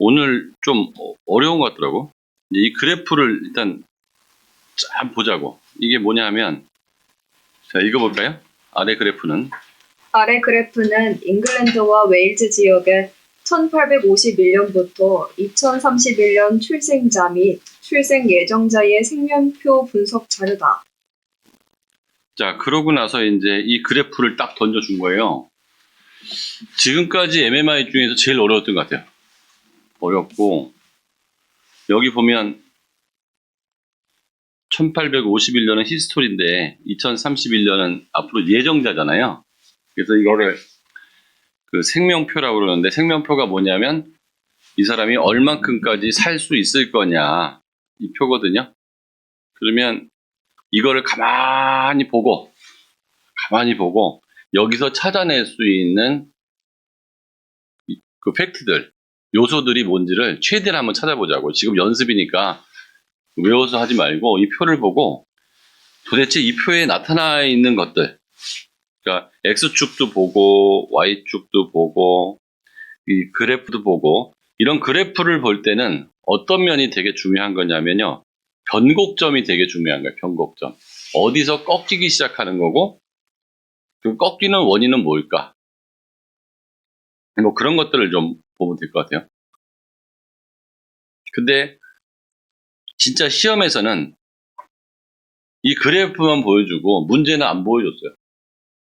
오늘 좀 어려운 것 같더라고. 이 그래프를 일단 쫙 보자고. 이게 뭐냐 하면, 자, 읽어볼까요? 아래 그래프는 아래 그래프는 잉글랜드와 웨일즈 지역의 1851년부터 2031년 출생자 및 출생 예정자의 생년표 분석 자료다. 자, 그러고 나서 이제 이 그래프를 딱 던져준 거예요. 지금까지 MMI 중에서 제일 어려웠던 것 같아요. 어렵고, 여기 보면 1851년은 히스토리인데 2031년은 앞으로 예정자잖아요. 그래서 이거를 그 생명표라고 그러는데, 생명표가 뭐냐면 이 사람이 얼만큼까지 살 수 있을 거냐, 이 표거든요. 그러면 이거를 가만히 보고 여기서 찾아낼 수 있는 그 팩트들, 요소들이 뭔지를 최대한 한번 찾아보자고. 지금 연습이니까 외워서 하지 말고 이 표를 보고 도대체 이 표에 나타나 있는 것들, 그러니까 X축도 보고 Y축도 보고 이 그래프도 보고, 이런 그래프를 볼 때는 어떤 면이 되게 중요한 거냐면요, 변곡점이 되게 중요한 거예요. 변곡점. 어디서 꺾이기 시작하는 거고, 그 꺾이는 원인은 뭘까? 뭐 그런 것들을 좀 보면 될 것 같아요. 근데 진짜 시험에서는 이 그래프만 보여주고 문제는 안 보여줬어요.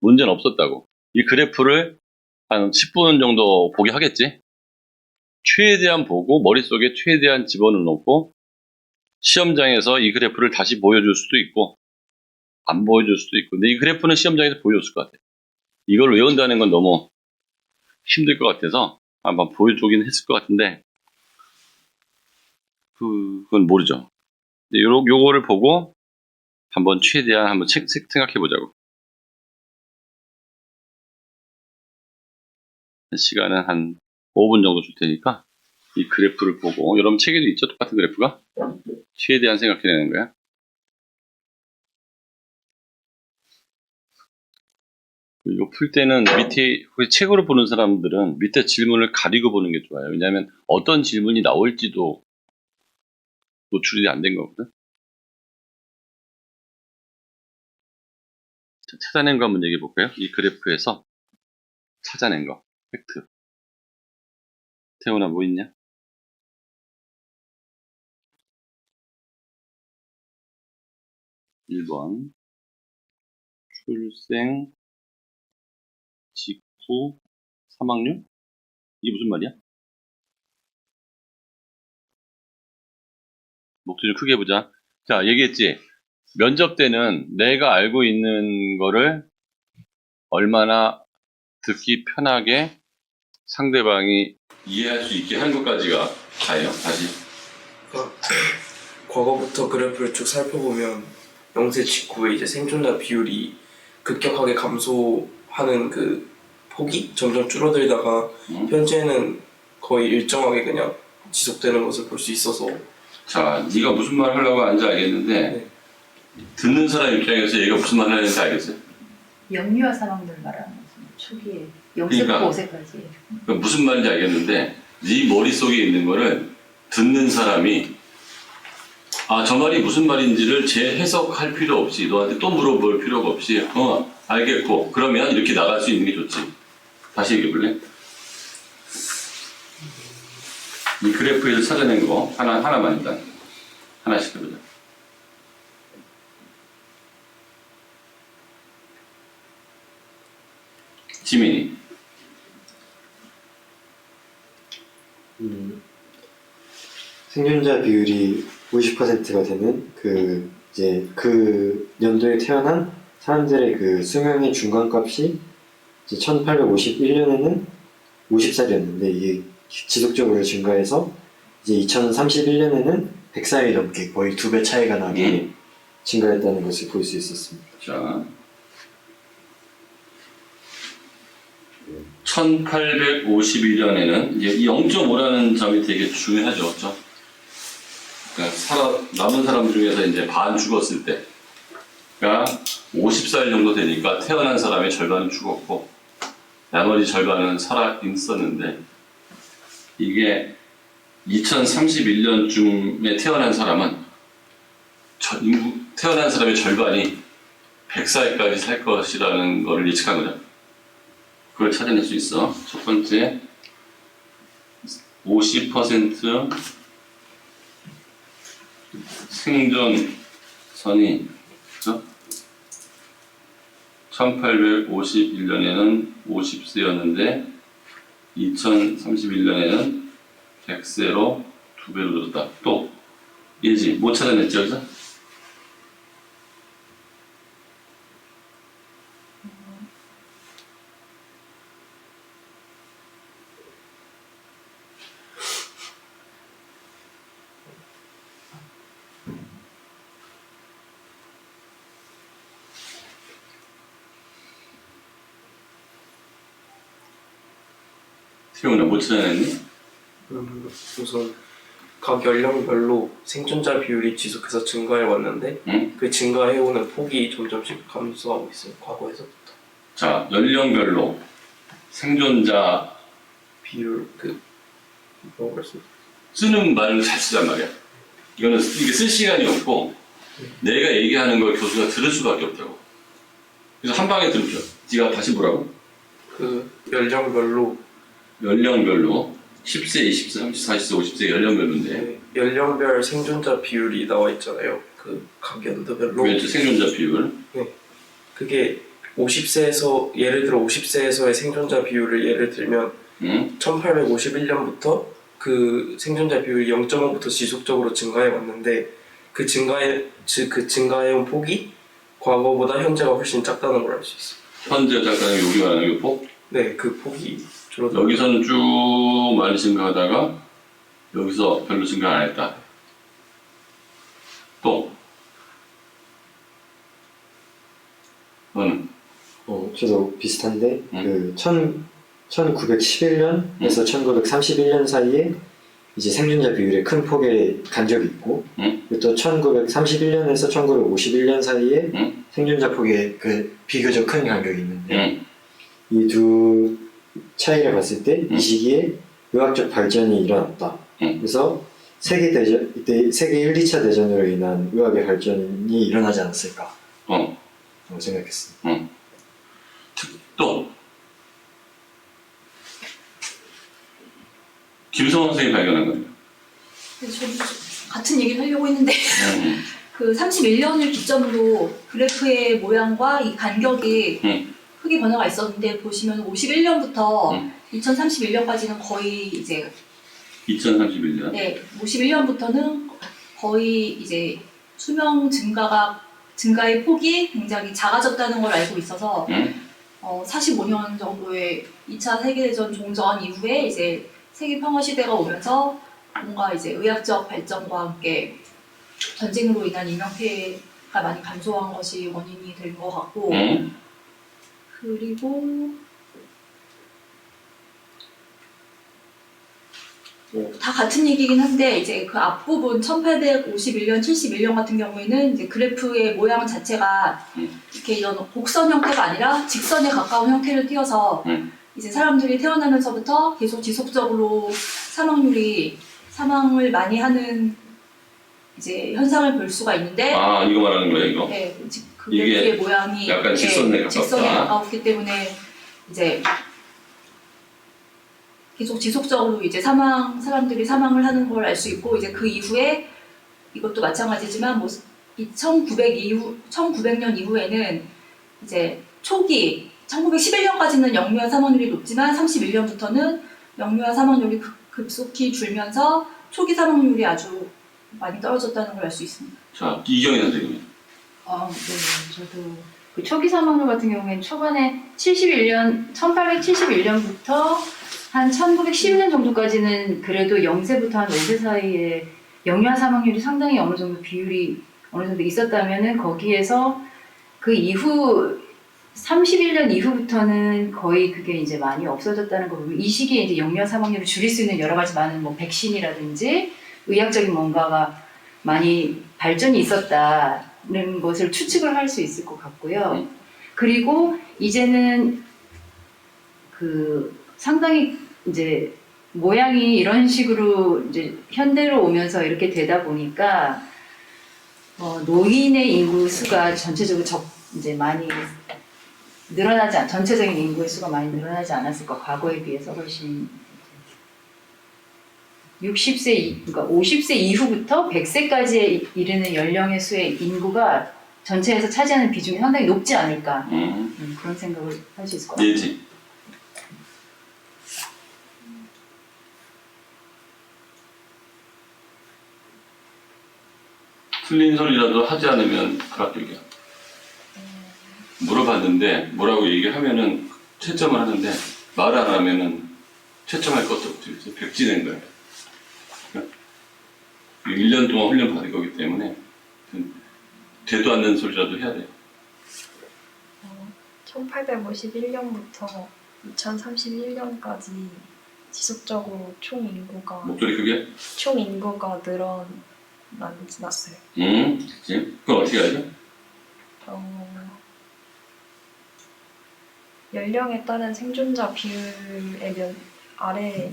문제는 없었다고. 이 그래프를 한 10분 정도 보게 하겠지? 최대한 보고 머릿속에 최대한 집어넣고 시험장에서 이 그래프를 다시 보여줄 수도 있고 안 보여줄 수도 있고, 근데 이 그래프는 시험장에서 보여줬을 것 같아요. 이걸 외운다는 건 너무 힘들 것 같아서 한번 보여주긴 했을 것 같은데 그건 모르죠. 요거를 보고 한번 최대한 한번 생각해 보자고. 시간은 한 5분 정도 줄 테니까 이 그래프를 보고, 여러분 책에도 있죠? 똑같은 그래프가? 최대한 생각해내는 거야. 이거 풀 때는 밑에, 책으로 보는 사람들은 밑에 질문을 가리고 보는 게 좋아요. 왜냐하면 어떤 질문이 나올지도 노출이 안 된 거거든. 자, 찾아낸 거 한번 얘기해 볼까요? 이 그래프에서 찾아낸 거, 팩트. 태훈아, 뭐 있냐? (1번) 출생, 직후, 사망률? 이게 무슨 말이야? 목소리 좀 크게 해보자. 자, 얘기했지? 면접 때는 내가 알고 있는 거를 얼마나 듣기 편하게 상대방이 이해할 수 있게 하는 것까지가 다예요. 다시. 과거부터 그래프를 쭉 살펴보면 영세 직후에 이제 생존자 비율이 급격하게 감소하는 그 폭이 점점 줄어들다가 현재는 거의 일정하게 그냥 지속되는 것을 볼 수 있어서. 자, 네가 무슨 말 하려고 하는지 알겠는데, 네. 듣는 사람 입장에서 얘가 무슨 말 하는지 알겠어요? 영유아 사망들 말하는 거죠. 초기에 0세부터 5세까지. 그러니까 무슨 말인지 알겠는데, 네 머릿속에 있는 거를 듣는 사람이 저 말이 무슨 말인지를 재해석할 필요 없이, 너한테 또 물어볼 필요가 없이 알겠고, 그러면 이렇게 나갈 수 있는 게 좋지. 다시 얘기해 볼래? 이 그래프에서 찾아낸 거 하나만 일단 하나씩 해보자. 지민이. 생존자 비율이 50%가 되는 이제 그 연도에 태어난 사람들의 그 수명의 중간값이 이제 1851년에는 50살이었는데 이게 지속적으로 증가해서 이제 2031년에는 100살이 넘게 거의 2배 차이가 나게 증가했다는 것을 볼 수 있었습니다. 자, 1851년에는 이제 0.5라는 점이 되게 중요하죠, 그렇죠? 그러니까 남은 사람 중에서 이제 반 죽었을 때가 50살 정도 되니까 태어난 사람의 절반은 죽었고, 나머지 절반은 살아 있었는데, 이게 2031년쯤에 태어난 사람은 태어난 사람의 절반이 100살까지 살 것이라는 걸 예측한 거죠. 그걸 찾아낼 수 있어. 첫 번째, 50% 생존선이, 그죠? 1851년에는 50세였는데 2031년에는 100세로 2배로 늘었다. 또 예지 못 찾아냈지 여기서? 태훈아 못 찾아냈니? 우선 각 연령별로 생존자 비율이 지속해서 증가해 왔는데 응? 그 증가해오는 폭이 점점씩 감소하고 있어요. 과거에서부터. 자, 연령별로 생존자 비율 뭐라고 그랬어? 쓰는 말을 잘 쓰란 말이야. 이게 쓸 시간이 없고 내가 얘기하는 걸 교수가 들을 수밖에 없다고. 그래서 한 방에 들으죠. 네가 다시 보라고? 그 연령별로 10세, 20세, 30세, 40세, 50세 연령별로인데 연령별 생존자 비율이 나와 있잖아요. 그 각 연도별로. 그게 생존자 비율. 그게 50세에서 예를 들어 50세에서의 생존자 비율을 예를 들면 응? 1851년부터 그 생존자 비율이 0.5부터 지속적으로 증가해 왔는데 그 증가해온 폭이 과거보다 현재가 훨씬 작다는 걸 알 수 있어요. 현재 작가는 여기 말하는 이 폭. 네, 그 폭이 줄어들고 여기서는 쭉 많이 증가하다가 여기서 별로 증가 안 했다. 또 너는? 저도 비슷한데 응. 그 1911년에서 1931년 사이에 이제 생존자 비율의 큰 폭에 간 적이 있고 응? 또 1931년에서 1951년 사이에 응? 생존자 폭에 그 비교적 큰 간격이 있는데 응? 이 두 차이를 봤을 때 이 응. 시기에 의학적 발전이 일어났다. 응. 그래서 이때 세계 1, 2차 대전으로 인한 의학의 발전이 일어나지 않았을까 어. 라고 생각했습니다. 또 김성원 선생님이 발견한 겁니다. 저도 같은 얘기를 하려고 했는데 음. 그 31년을 기점으로 그래프의 모양과 이 간격이 크게 변화가 있었는데 보시면 51년부터 2031년까지는 거의 이제 2031년. 네, 51년부터는 거의 이제 수명 증가의 폭이 굉장히 작아졌다는 걸 알고 있어서 45년 정도의 2차 세계대전 종전 이후에 이제 세계 평화 시대가 오면서 뭔가 이제 의학적 발전과 함께 전쟁으로 인한 인명피해가 많이 감소한 것이 원인이 될 것 같고 그리고 뭐 다 같은 얘기긴 한데 이제 그 앞부분 1851년, 71년 같은 경우에는 이제 그래프의 모양 자체가 이렇게 이런 곡선 형태가 아니라 직선에 가까운 형태를 띄어서 이제 사람들이 태어나면서부터 계속 지속적으로 사망을 많이 하는 이제 현상을 볼 수가 있는데 아 이거 말하는 거예요 이거? 네, 그 그래프의 모양이 약간 직선에 가깝다. 직선에 가깝기 때문에 이제 계속 지속적으로 이제 사람들이 사망을 하는 걸 알 수 있고 이제 그 이후에 이것도 마찬가지지만 뭐 1900년 이후에는 이제 초기 1911년까지는 영유아 사망률이 높지만 31년부터는 영유아 사망률이 급속히 줄면서 초기 사망률이 아주 많이 떨어졌다는 걸 알 수 있습니다. 자 이경희 선생님. 네, 저도 그 초기 사망률 같은 경우에는 초반에 1871년부터 한 1910년 정도까지는 그래도 0세부터 한 5세 사이에 영유아 사망률이 상당히 어느 정도 비율이 어느 정도 있었다면은 거기에서 그 이후 31년 이후부터는 거의 그게 이제 많이 없어졌다는 거 보면 이 시기에 이제 영유아 사망률을 줄일 수 있는 여러 가지 많은 뭐 백신이라든지 의학적인 뭔가가 많이 발전이 있었다는 것을 추측을 할 수 있을 것 같고요. 그리고 이제는 그 상당히 이제 모양이 이런 식으로 이제 현대로 오면서 이렇게 되다 보니까 노인의 인구 수가 전체적으로 이제 많이 전체적인 인구의 수가 많이 늘어나지 않았을까. 과거에 비해서 훨씬 그러니까 50세 이후부터 100세까지에 이르는 연령의 수의 인구가 전체에서 차지하는 비중이 상당히 높지 않을까. 그런 생각을 할 수 있을 것 같아요. 예지. 틀린 소리라도 하지 않으면 불합격이야. 물어봤는데 뭐라고 얘기하면은 채점을 하는데 말 안 하면은 채점할 것도 없죠. 그래서 백지된 거예요. 1년 동안 훈련 받을 거기 때문에 되도 않는 소리라도 해야 돼요. 1851년부터 2031년까지 지속적으로 총 인구가 목소리 크게? 늘어났어요. 그치? 그건 어떻게 알죠? 연령에 따른 생존자 비율의 아래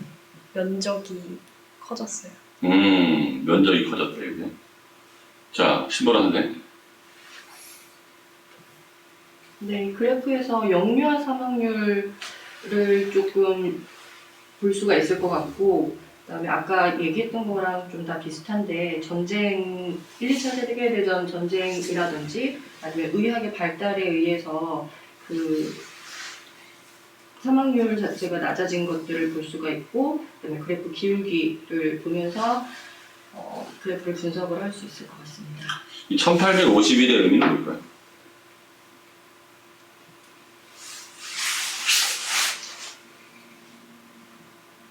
면적이 커졌어요. 면적이 커졌다, 이게. 자, 신보라 선생님. 네, 그래프에서 영유아 사망률을 조금 볼 수가 있을 것 같고, 그다음에 아까 얘기했던 거랑 좀 다 비슷한데 전쟁, 1, 2차 세계대전 전쟁이라든지 아니면 의학의 발달에 의해서 그 사망률 자체가 낮아진 것들을 볼 수가 있고, 그다음에 그래프 기울기를 보면서 그래프를 분석을 할 수 있을 것 같습니다. 이 1851의 의미는 뭘까요?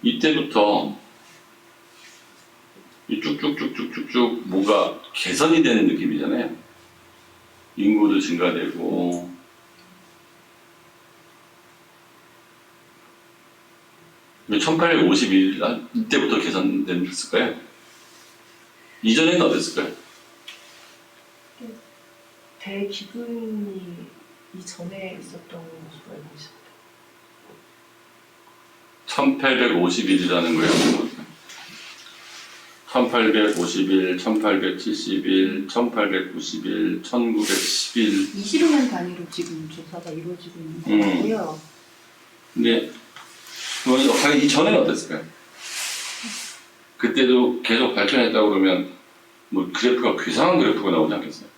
이때부터 이 쭉쭉쭉쭉쭉쭉 뭐가 개선이 되는 느낌이잖아요. 인구도 증가되고 왜 1851 이때부터 개선됐을까요? 이전에는 어땠을까요? 대기근이 이전에 있었던 것으로 알고 있습니다. 1851이라는 거예요. 1851, 1871, 1891, 1911. 20년 단위로 지금 조사가 이루어지고 있는 거고요. 근데 이전에는 어땠을까요? 그때도 계속 발전했다고 그러면 뭐 그래프가 괴상한 그래프가 나오지 않겠어요?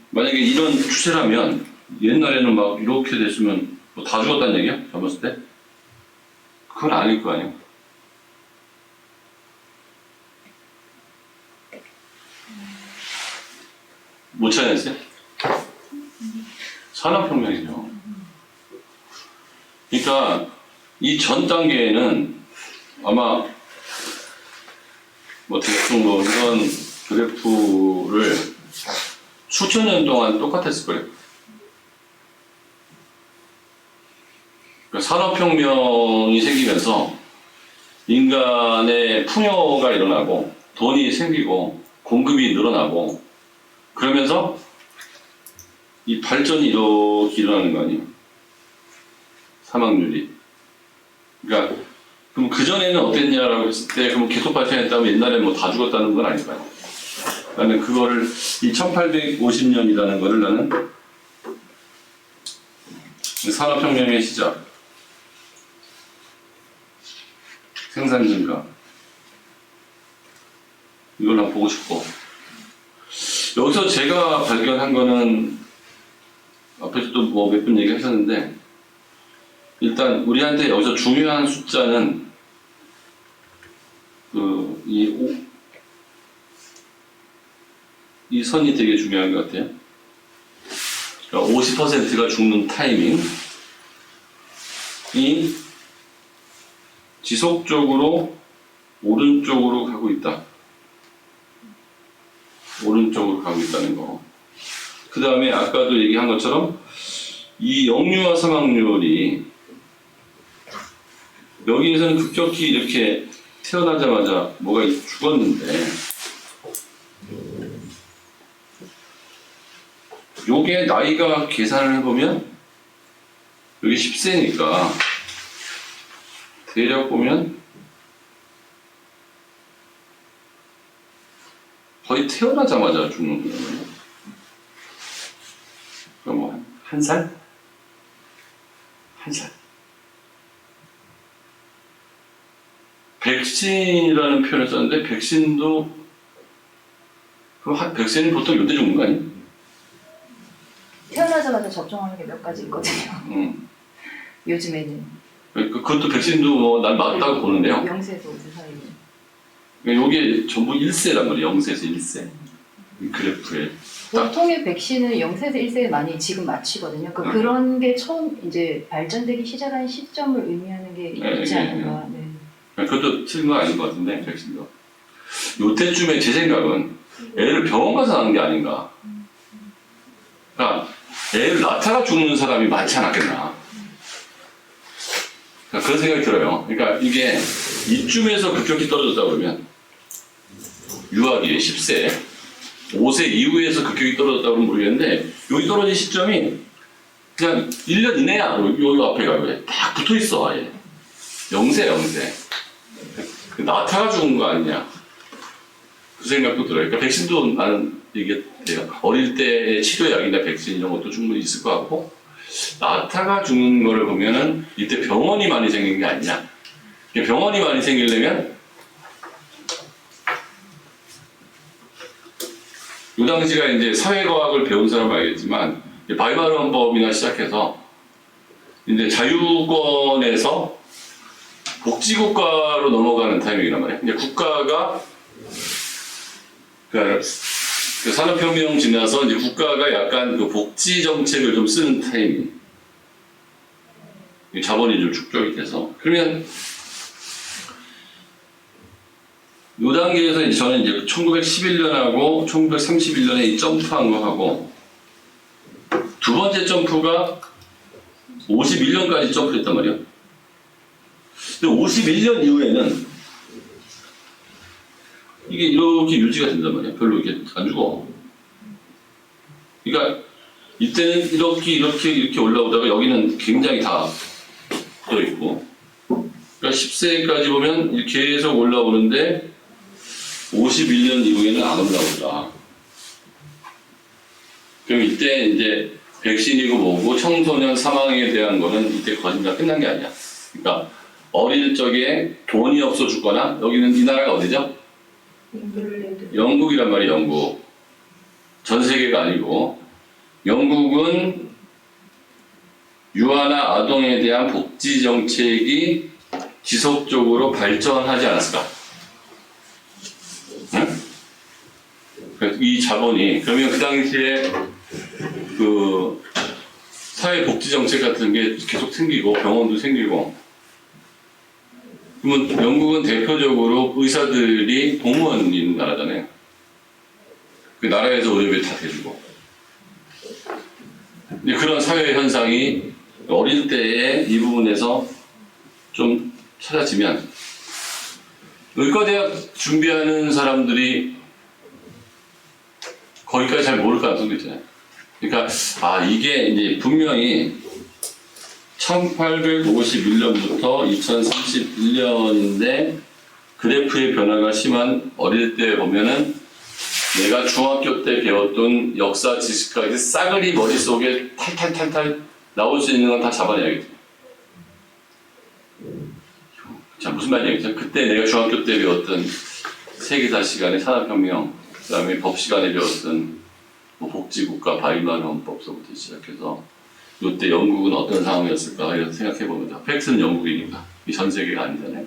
만약에 이런 추세라면 옛날에는 막 이렇게 됐으면 뭐 다 죽었다는 얘기야? 젊었을 때? 그건 아닐 거 아니에요. 못 찾아냈어요? 산업혁명이죠. 그러니까 이 전 단계에는 아마 뭐 대충 뭐 이런 그래프를 수천 년 동안 똑같았을 거예요. 그러니까 산업혁명이 생기면서 인간의 풍요가 일어나고 돈이 생기고 공급이 늘어나고 그러면서 이 발전이 이렇게 일어나는 거 아니에요? 사망률이. 그러니까 그럼 그전에는 어땠냐라고 했을 때 그럼 계속 발전했다면 옛날에 뭐 다 죽었다는 건 아닐까요? 나는 그거를 이 1850년이라는 거를 나는 산업혁명의 시작, 생산 증가 이걸 한번 보고 싶고, 여기서 제가 발견한 거는 앞에서도 뭐 몇 번 얘기하셨는데 일단 우리한테 여기서 중요한 숫자는 이 선이 되게 중요한 것 같아요. 그러니까 50%가 죽는 타이밍이 지속적으로 오른쪽으로 가고 있다. 오른쪽으로 가고 있다는 거. 그 다음에 아까도 얘기한 것처럼 이 영유아 사망률이 여기에서는 급격히 이렇게 태어나자마자 뭐가 죽었는데 요게 나이가 계산을 해보면 여기 10세니까 대략 보면 거의 태어나자마자 죽는 거잖아요. 그럼 뭐 한 살? 한 살. 백신이라는 표현을 썼는데 백신도 그럼 백신은 보통 요때 죽는 거 아니에요? 태어나자마자 접종하는 게 몇 가지 있거든요. 요즘에는 그것도 백신도 뭐 난 맞다고 보는데요. 0세에서 5세 사이에. 요게 전부 1세란 말이에요. 0세에서 1세. 이 그래프에. 보통의 백신은 0세에서 1세에 많이 지금 맞히거든요. 그런 게 처음 이제 발전되기 시작한 시점을 의미하는 게 있지 않을까. 네. 그것도 틀린 건 아닌 것 같은데, 백신도. 요때쯤에 제 생각은 애를 병원 가서 낳는 게 아닌가. 그러니까 애를 낳다가 죽는 사람이 많지 않았겠나. 그러니까 그런 생각이 들어요. 그러니까 이게 이쯤에서 급격히 떨어졌다 그러면 유아기 10세, 5세 이후에서 급격히 떨어졌다 그러면 모르겠는데 여기 떨어진 시점이 그냥 1년 이내야. 여기 앞에가 왜 딱 붙어 있어, 아예. 0세. 낳다가 죽은 거 아니냐. 그 생각도 들어요. 그러니까 백신도 나는 이게 돼요. 어릴 때의 치료약이나 백신 이런 것도 충분히 있을 것 같고, 낳다가 죽는 거를 보면은 이때 병원이 많이 생긴 게 아니냐. 병원이 많이 생기려면 이 당시가 이제 사회과학을 배운 사람은 알겠지만 바이마르헌법이나 시작해서 이제 자유권에서 복지국가로 넘어가는 타이밍이란 말이에요. 이제 국가가 그 산업혁명 지나서 이제 국가가 약간 그 복지 정책을 좀 쓰는 타이밍. 자본이 좀 축적이 돼서. 그러면 이 단계에서 이제 저는 이제 1911년하고 1931년에 이 점프한 거 하고 두 번째 점프가 51년까지 점프했단 말이에요. 근데 51년 이후에는 이게 이렇게 유지가 된단 말이에요. 별로 이렇게 안 죽어. 그러니까 이때는 이렇게 올라오다가 여기는 굉장히 다 붙어 있고, 그러니까 10세까지 보면 이렇게 계속 올라오는데 51년 이후에는 안 올라오더라. 그럼 이때 이제 백신이고 뭐고 청소년 사망에 대한 거는 이때 거의 다 끝난 게 아니야. 그러니까 어릴 적에 돈이 없어 죽거나, 여기는 이 나라가 어디죠? 영국이란 말이에요. 영국. 전 세계가 아니고 영국은 유아나 아동에 대한 복지 정책이 지속적으로 발전하지 않았을까? 응? 그래서 이 자본이, 그러면 그 당시에 그 사회복지 정책 같은 게 계속 생기고 병원도 생기고, 그러면 영국은 대표적으로 의사들이 공무원 있는 나라잖아요. 그 나라에서 의료비 다 대주고. 그런 사회 현상이 어릴 때에 이 부분에서 좀 찾아지면 의과대학 준비하는 사람들이 거기까지 잘 모를 가능성도 있잖아요. 그러니까 이게 이제 분명히 1851년부터 2031년인데 그래프의 변화가 심한 어릴 때 보면은 내가 중학교 때 배웠던 역사 지식까지 싸그리 머릿속에 탈탈탈탈 나올 수 있는 건 다 잡아내야겠죠. 자, 무슨 말이냐면 그때 내가 중학교 때 배웠던 세계사 시간의 산업혁명, 그 다음에 법 시간에 배웠던 뭐 복지국가 바이마르 헌법서부터 시작해서 이때 영국은 어떤 상황이었을까 이런 생각해보면 팩트는 영국이니까 이 전 세계가 아니잖아요.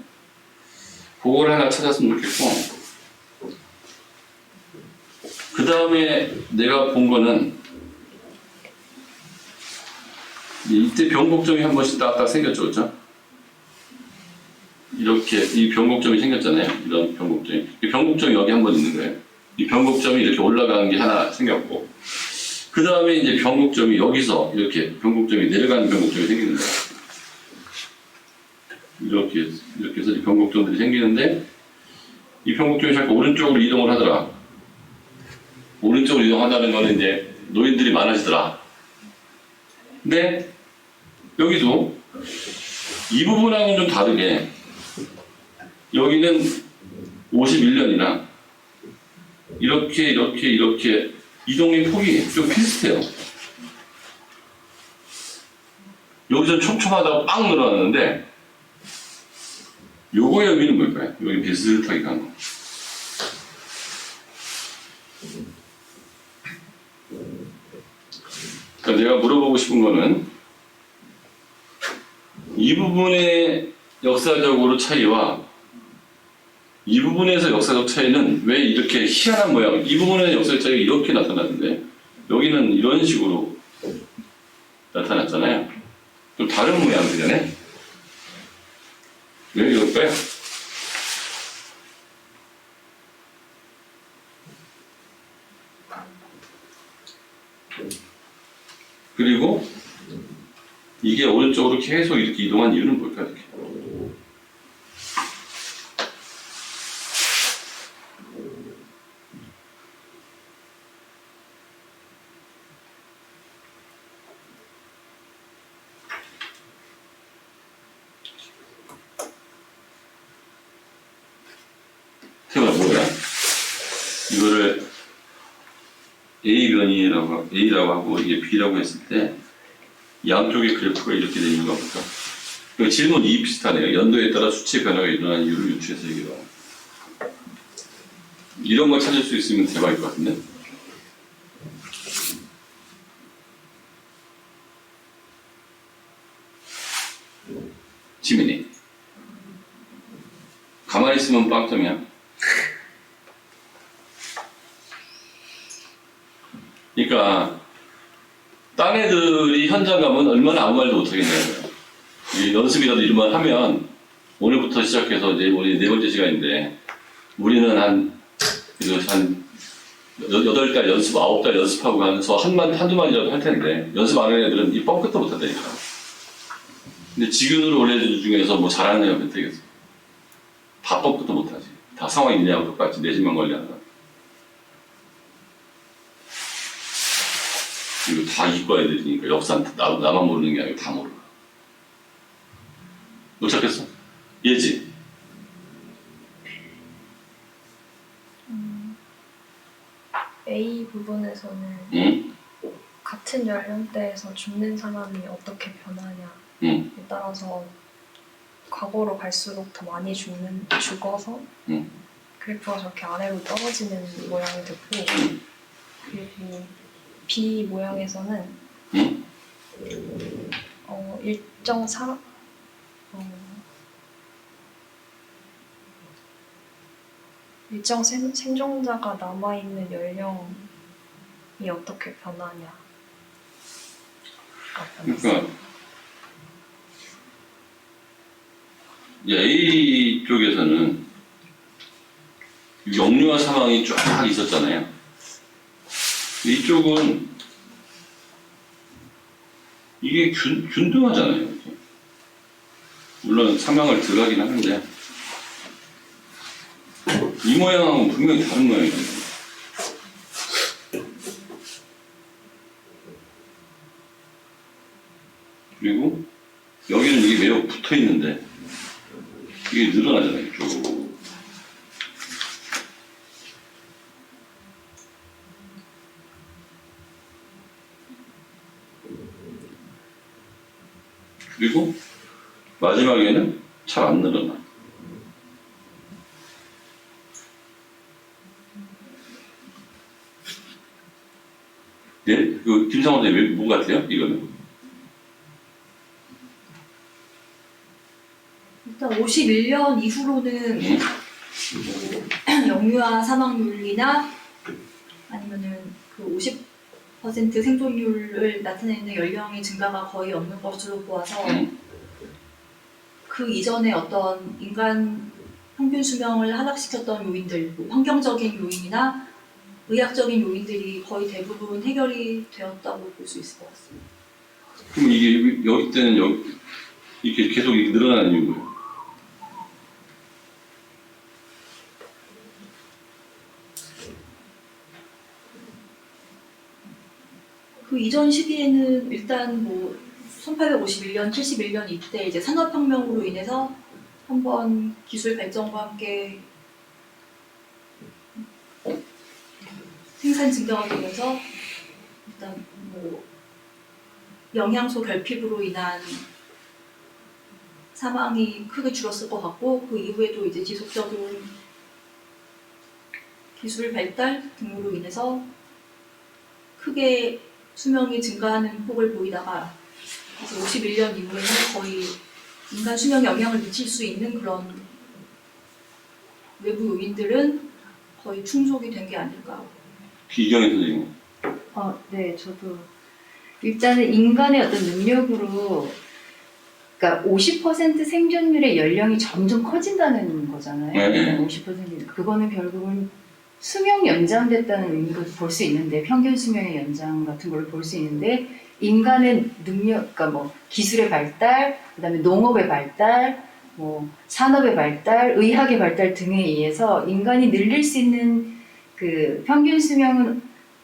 그걸 하나 찾았으면 좋겠고, 그 다음에 내가 본 거는 이때 변곡점이 한 번씩 딱딱 생겼죠, 그렇죠? 이렇게 이 변곡점이 생겼잖아요. 이런 변곡점이. 이 변곡점이 여기 한 번 있는 거예요. 이 변곡점이 이렇게 올라가는 게 하나 생겼고, 그 다음에 이제 변곡점이 여기서 이렇게 변곡점이 내려가는 변곡점이 생기는 거예요. 이렇게 해서 이 변곡점들이 생기는데, 이 변곡점이 자꾸 오른쪽으로 이동을 하더라. 오른쪽으로 이동한다는 거는 이제 노인들이 많아지더라. 근데 여기도 이 부분하고는 좀 다르게 여기는 51년이나 이렇게 이동의 폭이 좀 비슷해요. 여기서 촘촘하다고 빵 늘어났는데 요거의 의미는 뭘까요? 여기 비슷하게 간 거. 그러니까 내가 물어보고 싶은 거는 이 부분의 역사적으로 차이와 이 부분에서 역사적 차이는 왜 이렇게 희한한 모양, 이 부분의 역사적 차이가 이렇게 나타났는데 여기는 이런 식으로 나타났잖아요. 좀 다른 모양이잖아요. 왜 이럴까요? 그리고 이게 오른쪽으로 계속 이렇게 이동한 이유는 뭘까요? 이렇게? 태우가 뭐야? 이거를 A라고 하고 이게 B라고 했을 때 양쪽의 그래프가 이렇게 되는 이유가 뭘까? 그 질문 2 비슷하네요. 연도에 따라 수치의 변화가 일어나는 이유를 유추해서 얘기해봐. 이런 걸 찾을 수 있으면 대박일 것 같은데? 지민이 가만히 있으면 빵점이야. 그러니까 딴 애들이 현장 가면 얼마나 아무 말도 못하겠냐고요. 이 연습이라도 일만 하면 오늘부터 시작해서 이제 우리 4번째 시간인데 우리는 한 8달 연습, 9달 연습하고 하면서 한두 마디라도 할 텐데 연습 안 하는 애들은 이 뻥끗도 못 한다니까. 근데 지금으로 올 애들 중에서 뭐 잘하는 애가 몇 되겠어? 다 뻥끗도 못 하지. 다 상황이 있냐고 똑같이 내집만 관리하는. 그리고 다 이과 애들이니까 역사 나만 모르는 게 아니고 다 모르고. 못 찾겠어? 얘지? A 부분에서는 응? 같은 연령대에서 죽는 사람이 어떻게 변하냐에 응? 따라서 과거로 갈수록 더 많이 죽어서 응? 그래프가 저렇게 아래로 떨어지는 모양이 됐고, 그리고 B 모양에서는 응? 일정 생존자가 남아있는 연령이 어떻게 변하냐. 그러니까 A 쪽에서는 역류화 상황이 쫙 있었잖아요. 이쪽은 이게 균등하잖아요. 이렇게. 물론 상황을 들어가긴 하는데 이 모양하고는 분명히 다른 모양이거든요. 그리고 여기는 이게 매우 붙어 있는데 이게 늘어나잖아요. 이쪽. 그리고 마지막에는 잘 안 늘어나. 네? 그 김상원 선생님 뭐 같아요? 이거는? 일단 51년 이후로는 응? 뭐 역류화 사망률이나 아니면은 그 50% 생존율을 나타내는 연령의 증가가 거의 없는 것으로 보아서 응? 그 이전에 어떤 인간 평균 수명을 하락시켰던 요인들, 뭐 환경적인 요인이나 의학적인 요인들이 거의 대부분 해결이 되었다고 볼 수 있을 것 같습니다. 그럼 이게 여기 때는 이렇게 계속 이렇게 늘어나는 이유예요. 그 이전 시기에는 일단 뭐 1851년, 71년 이때 이제 산업혁명으로 인해서 한번 기술 발전과 함께 생산 증가가 되면서 일단 뭐 영양소 결핍으로 인한 사망이 크게 줄었을 것 같고 그 이후에도 이제 지속적인 기술 발달 등으로 인해서 크게 수명이 증가하는 폭을 보이다가 이제 51년 이후에는 거의 인간 수명에 영향을 미칠 수 있는 그런 외부 요인들은 거의 충족이 된 게 아닐까. 이경희 선생님. 네, 저도 일단은 인간의 어떤 능력으로 그러니까 50% 생존율의 연령이 점점 커진다는 거잖아요. 네. 50% 그거는 결국은 수명 연장됐다는 의미로 볼 수 있는데 평균 수명의 연장 같은 걸로 볼 수 있는데 인간의 능력, 그러니까 뭐 기술의 발달, 그다음에 농업의 발달, 뭐 산업의 발달, 의학의 발달 등에 의해서 인간이 늘릴 수 있는 그 평균 수명은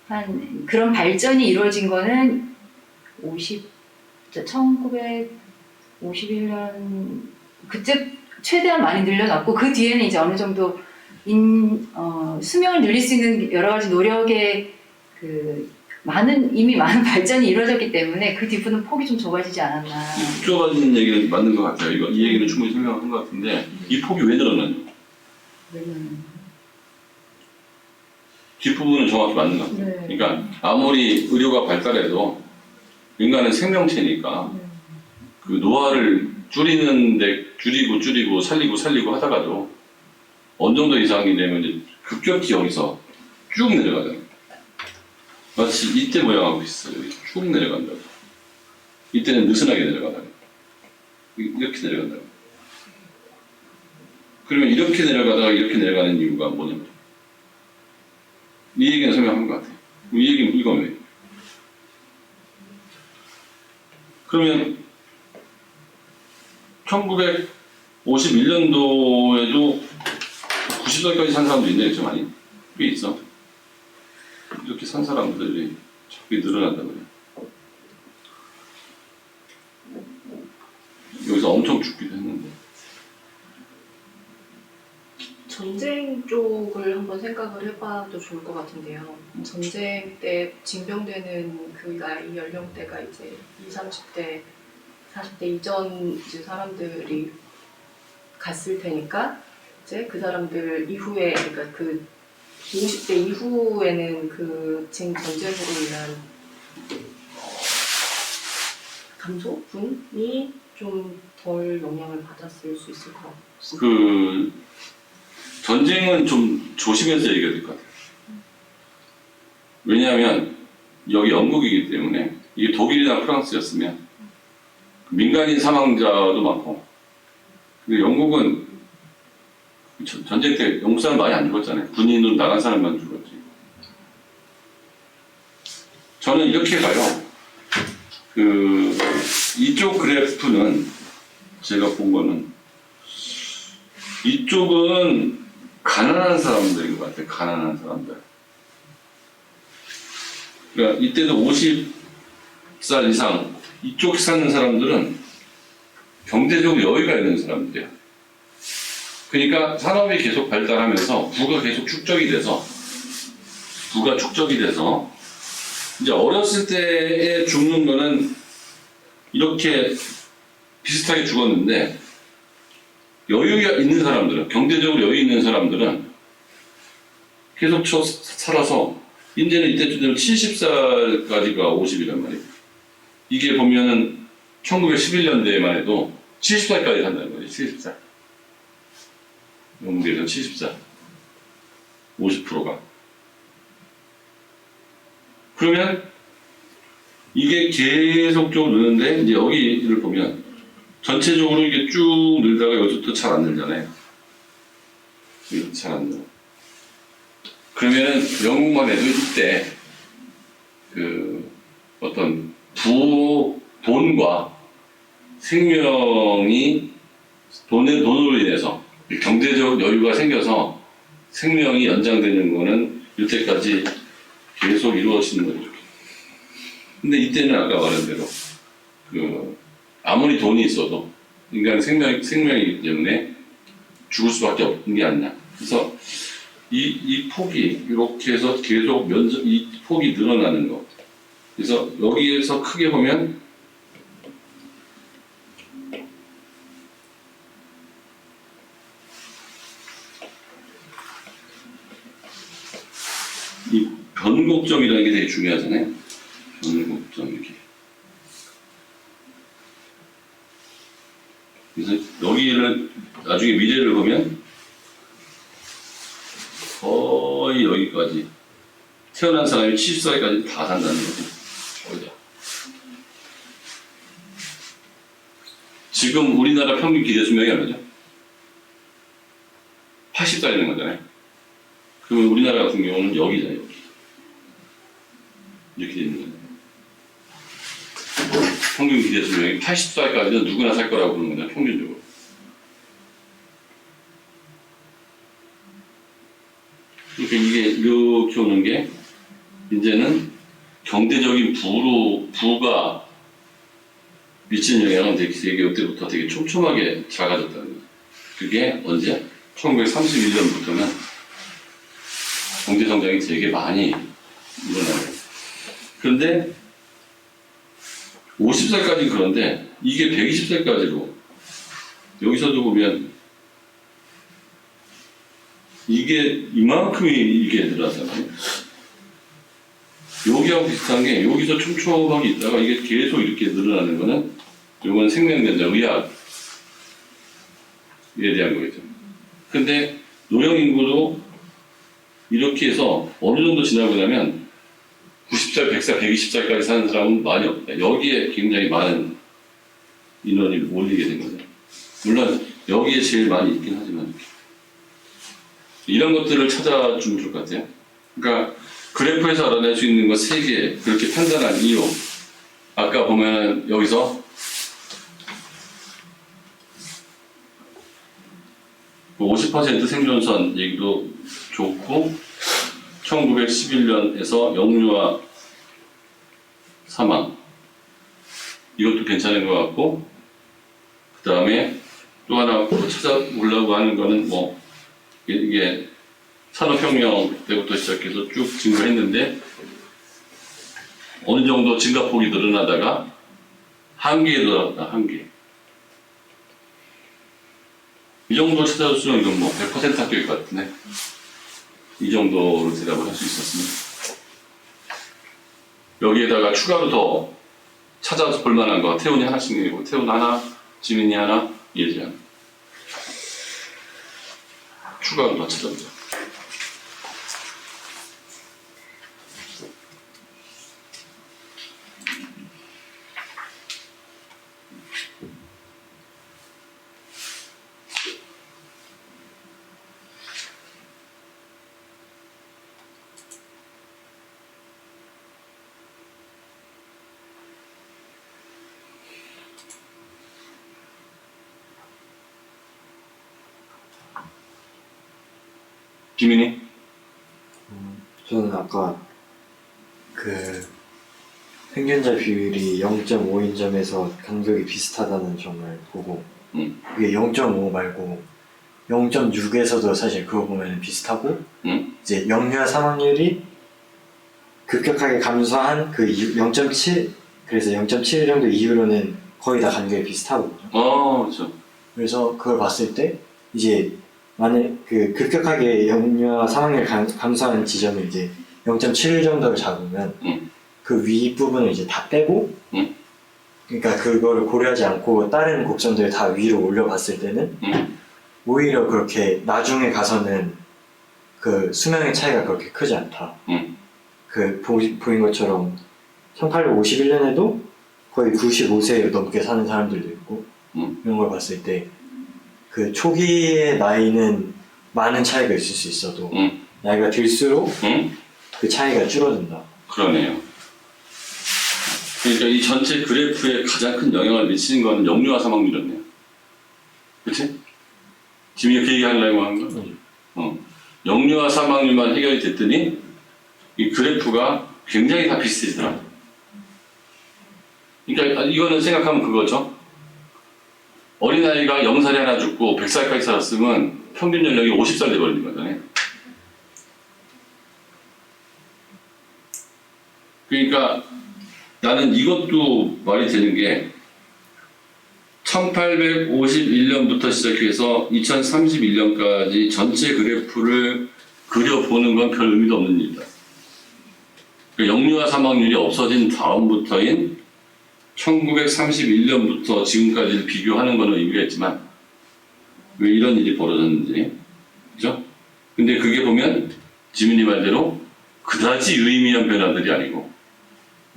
한 그런 발전이 이루어진 거는 1951년 그때 최대한 많이 늘려놨고 그 뒤에는 이제 어느 정도 수명을 늘릴 수 있는 여러 가지 노력의 그 이미 많은 발전이 이루어졌기 때문에 그 뒤부는 폭이 좀 좁아지지 않았나. 좁아진 얘기는 맞는 것 같아요. 이 얘기는 충분히 설명한 것 같은데 이 폭이 왜 늘었는지 뒷부분은 정확히 맞는 것 같아요. 네. 그러니까 아무리 의료가 발달해도 인간은 생명체니까 그 노화를 줄이고 살리고 하다가도 어느 정도 이상이 되면 이제 급격히 여기서 쭉 내려가잖아요. 마치 이때 모양하고 비슷해요. 이렇게 쭉 내려간다고. 이때는 느슨하게 내려가다가 이렇게 내려간다고. 그러면 이렇게 내려가다가 이렇게 내려가는 이유가 뭐냐면 이 얘기는 설명한 것 같아요. 이 얘기는 이건 왜? 그러면 1951년도에도 90살까지 산 사람도 있네, 좀 많이. 꽤 있어. 이렇게 산 사람들이 자꾸 늘어난다고 그래요. 여기서 엄청 죽기도 했는데. 전쟁 쪽을 한번 생각을 해봐도 좋을 것 같은데요. 전쟁 때 징병되는 그 나이 연령대가 이제 20, 30대, 40대 이전 이제 사람들이 갔을 테니까 이제 그 사람들 이후에 그러니까 그 50대 이후에는 그 전쟁으로 인한 감소분이 좀 덜 영향을 받았을 수 있을 것 같습니다. 그 전쟁은 좀 조심해서 얘기해야 될 것 같아요. 왜냐하면 여기 영국이기 때문에 이게 독일이나 프랑스였으면 민간인 사망자도 많고 근데 영국은 전쟁 때 영국 사람 많이 안 죽었잖아요. 군인으로 나간 사람만 죽었지. 저는 이렇게 봐요. 이쪽 그래프는 제가 본 거는 이쪽은 가난한 사람들인 것 같아요. 가난한 사람들. 그러니까 이때도 50살 이상 이쪽 사는 사람들은 경제적으로 여유가 있는 사람들이야. 그러니까 산업이 계속 발달하면서 부가 계속 축적이 돼서 이제 어렸을 때에 죽는 거는 이렇게 비슷하게 죽었는데 여유가 있는 사람들은 경제적으로 여유 있는 사람들은 계속 살아서 이제는 이때쯤 되면 70살까지가 50이란 말이에요. 이게 보면은 1911년대에만 해도 70살까지 산다는 거지. 70살. 영국에서 70살. 50%가. 그러면 이게 계속적으로 느는데 이제 여기를 보면 전체적으로 이게 쭉 늘다가 여기서부터 잘 안 늘잖아요. 잘 안 늘어. 그러면은 영국만 해도 이때 어떤 돈과 생명이 돈으로 인해서 경제적 여유가 생겨서 생명이 연장되는 거는 이때까지 계속 이루어지는 거죠. 근데 이때는 아까 말한 대로 아무리 돈이 있어도 인간 생명이기 때문에 죽을 수밖에 없는 게 아니냐. 그래서 이 폭이 이렇게 해서 계속 이 폭이 늘어나는 거. 그래서 여기에서 크게 보면 이 변곡점이라는 게 되게 중요하잖아요. 변곡점 이렇게. 그래서 여기를 나중에 미래를 보면 거의 여기까지 태어난 사람이 70살까지 다 산다는 거죠. 거기다. 지금 우리나라 평균 기대 수명이 얼마죠? 80살이는 거잖아요. 그러면 우리나라 같은 경우는 여기잖아요. 여기. 이렇게 되는 거잖아요. 평균 기대 수명이 80살까지는 누구나 살 거라고 보는 거잖아요. 평균적으로. 그러니까 이게 이렇게 오는 게 이제는 경제적인 부가 미치는 영향은 되게 이때부터 되게 촘촘하게 작아졌다는 거예요. 그게 언제? 1931년부터는 경제성장이 되게 많이 일어나요. 그런데 50살까지는 그런데 이게 120살까지로 여기서도 보면 이게 이만큼이 이게 늘어나잖아요. 여기하고 비슷한 게 여기서 촘촘하게 있다가 이게 계속 이렇게 늘어나는 거는 이건 생명변경 의학에 대한 거겠죠. 근데 노령 인구도 이렇게 해서 어느 정도 지나고 나면 90살, 100살, 120살까지 사는 사람은 많이 없다. 여기에 굉장히 많은 인원이 몰리게 된 거죠. 물론 여기에 제일 많이 있긴 하지만 이런 것들을 찾아주면 좋을 것 같아요. 그러니까 그래프에서 알아낼 수 있는 거 3개 그렇게 판단한 이유. 아까 보면 여기서 50% 생존선 얘기도 좋고 1911년에서 영유아 사망 이것도 괜찮은 것 같고 그 다음에 또 하나 찾아보려고 하는 거는 뭐 이게 산업혁명 때부터 시작해서 쭉 증가했는데 어느 정도 증가폭이 늘어나다가 한계에 들어갔다. 한계. 이 정도 찾아줬으면 이건 뭐 100% 합격일 것 같은데 이 정도로 대답을 할 수 있었습니다. 여기에다가 추가로 더 찾아서 볼 만한 거 태훈이 하나씩 내고 태훈 하나, 지민이 하나, 예지 하나 추가로 더 찾아보자. 지민이? 저는 아까 그 생존자 비율이 0.5인 점에서 간격이 비슷하다는 점을 보고 그게 0.5 말고 0.6에서도 사실 그거 보면 비슷하고 이제 영유아 사망률이 급격하게 감소한 그 0.7 그래서 0.7 정도 이후로는 거의 다 간격이 비슷하거든요. 그렇죠. 그래서 그걸 봤을 때 이제 만약 그 급격하게 영유아 사망률 감소하는 지점을 이제 0.7 정도를 잡으면 그 윗부분을 이제 다 빼고 그러니까 그거를 고려하지 않고 다른 곡선들 다 위로 올려봤을 때는 오히려 그렇게 나중에 가서는 그 수명의 차이가 그렇게 크지 않다. 그 보인 것처럼 1851년에도 거의 95세 넘게 사는 사람들도 있고 이런 걸 봤을 때 그 초기의 나이는 많은 차이가 있을 수 있어도 나이가 들수록 그 차이가 줄어든다. 그러네요. 그러니까 이 전체 그래프에 가장 큰 영향을 미치는 거는 영유아 사망률이었네요. 그치? 지금 이렇게 얘기하려고 하는 거? 영유아 사망률만 해결이 됐더니 이 그래프가 굉장히 다 비슷해지더라. 그러니까 이거는 생각하면 그거죠. 어린아이가 0살에 하나 죽고 100살까지 살았으면 평균 연령이 50살 돼버리는 거잖아요. 그러니까 나는 이것도 말이 되는 게 1851년부터 시작해서 2031년까지 전체 그래프를 그려보는 건 별 의미도 없는 일이다. 그러니까 영유아 사망률이 없어진 다음부터인 1931년부터 지금까지를 비교하는 거는 의미가 있지만 왜 이런 일이 벌어졌는지, 그죠? 근데 그게 보면 지민이 말대로 그다지 유의미한 변화들이 아니고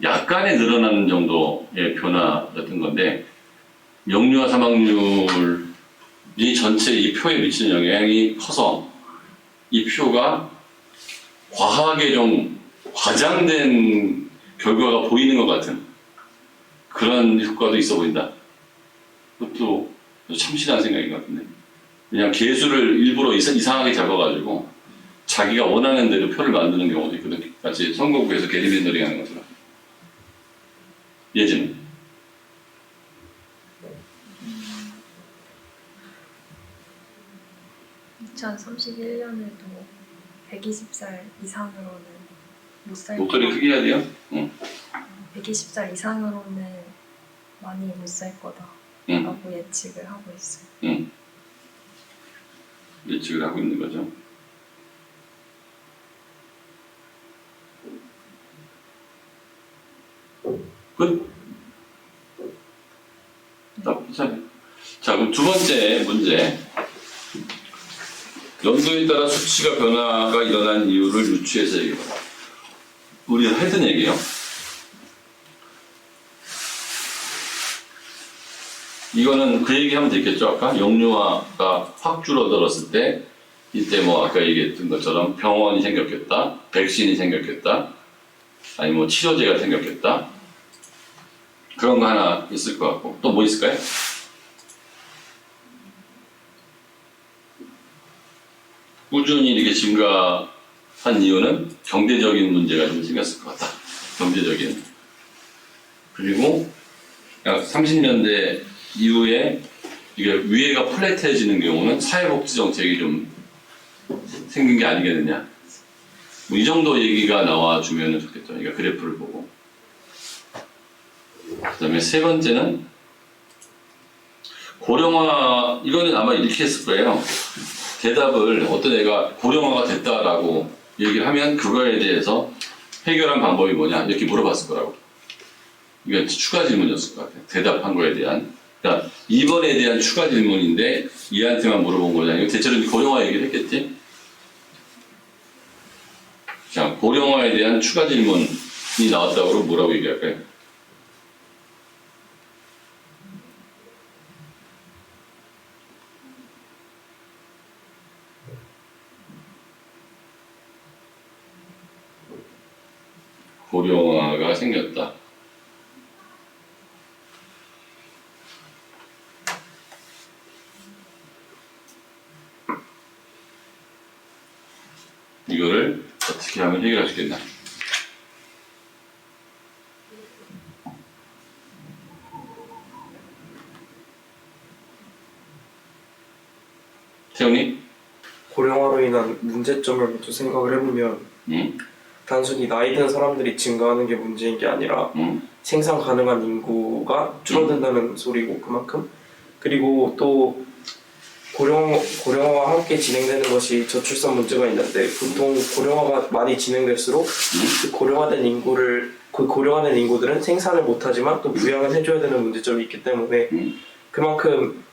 약간의 늘어나는 정도의 변화였던 건데 영유아 사망률이 전체 이 표에 미치는 영향이 커서 이 표가 과하게 좀 과장된 결과가 보이는 것 같은 그런 효과도 있어 보인다. 그것도 참신한 생각인 것 같은데. 그냥 개수를 일부러 이상하게 잡아가지고 자기가 원하는 대로 표를 만드는 경우도 있거든. 마치 선거구에서 게리맨더링 하는 것처럼. 예지는? 2031년에도 120살 이상으로는 못 살 목소리 거다. 크게 해야 돼요? 응. 120살 이상으로는 많이 못 살 거다라고 응. 예측을 하고 있어요. 응. 예측을 하고 있는 거죠. 끝. 나쁘지 않아요. 자, 그럼 두 번째 문제. 연도에 따라 수치가 변화가 일어난 이유를 유추해서 얘기해봐. 우리가 했던 얘기예요. 이거는 그 얘기하면 되겠죠. 아까 영유아가 확 줄어들었을 때 이때 뭐 아까 얘기했던 것처럼 병원이 생겼겠다, 백신이 생겼겠다, 아니 뭐 치료제가 생겼겠다. 그런 거 하나 있을 것 같고 또 뭐 있을까요? 꾸준히 이렇게 증가한 이유는 경제적인 문제가 좀 생겼을 것 같다. 경제적인. 그리고 약 30년대 이후에 이게 위에가 플랫해지는 경우는 사회복지 정책이 좀 생긴 게 아니겠느냐. 뭐 이 정도 얘기가 나와주면 좋겠죠. 그러니까 그래프를 보고. 그 다음에 세 번째는 고령화, 이거는 아마 이렇게 했을 거예요. 대답을 어떤 애가 고령화가 됐다라고 얘기를 하면 그거에 대해서 해결한 방법이 뭐냐 이렇게 물어봤을 거라고. 이게 추가 질문이었을 것 같아요. 대답한 거에 대한. 그러니까 2번에 대한 추가 질문인데 얘한테만 물어본 거잖아요. 대체로 고령화 얘기를 했겠지? 자, 고령화에 대한 추가 질문이 나왔다고 뭐라고 얘기할까요? 고령화가 생겼다. 이거를 어떻게 하면 해결할 수 있겠나? 태훈이? 고령화로 인한 문제점을 먼저 생각을 해보면 단순히 나이 든 사람들이 증가하는 게 문제인 게 아니라 생산 가능한 인구가 줄어든다는 소리고 그만큼 그리고 또 고령화와 함께 진행되는 것이 저출산 문제가 있는데 보통 고령화가 많이 진행될수록 그 고령화된 인구들은 생산을 못하지만 또 부양을 해줘야 되는 문제점이 있기 때문에 그만큼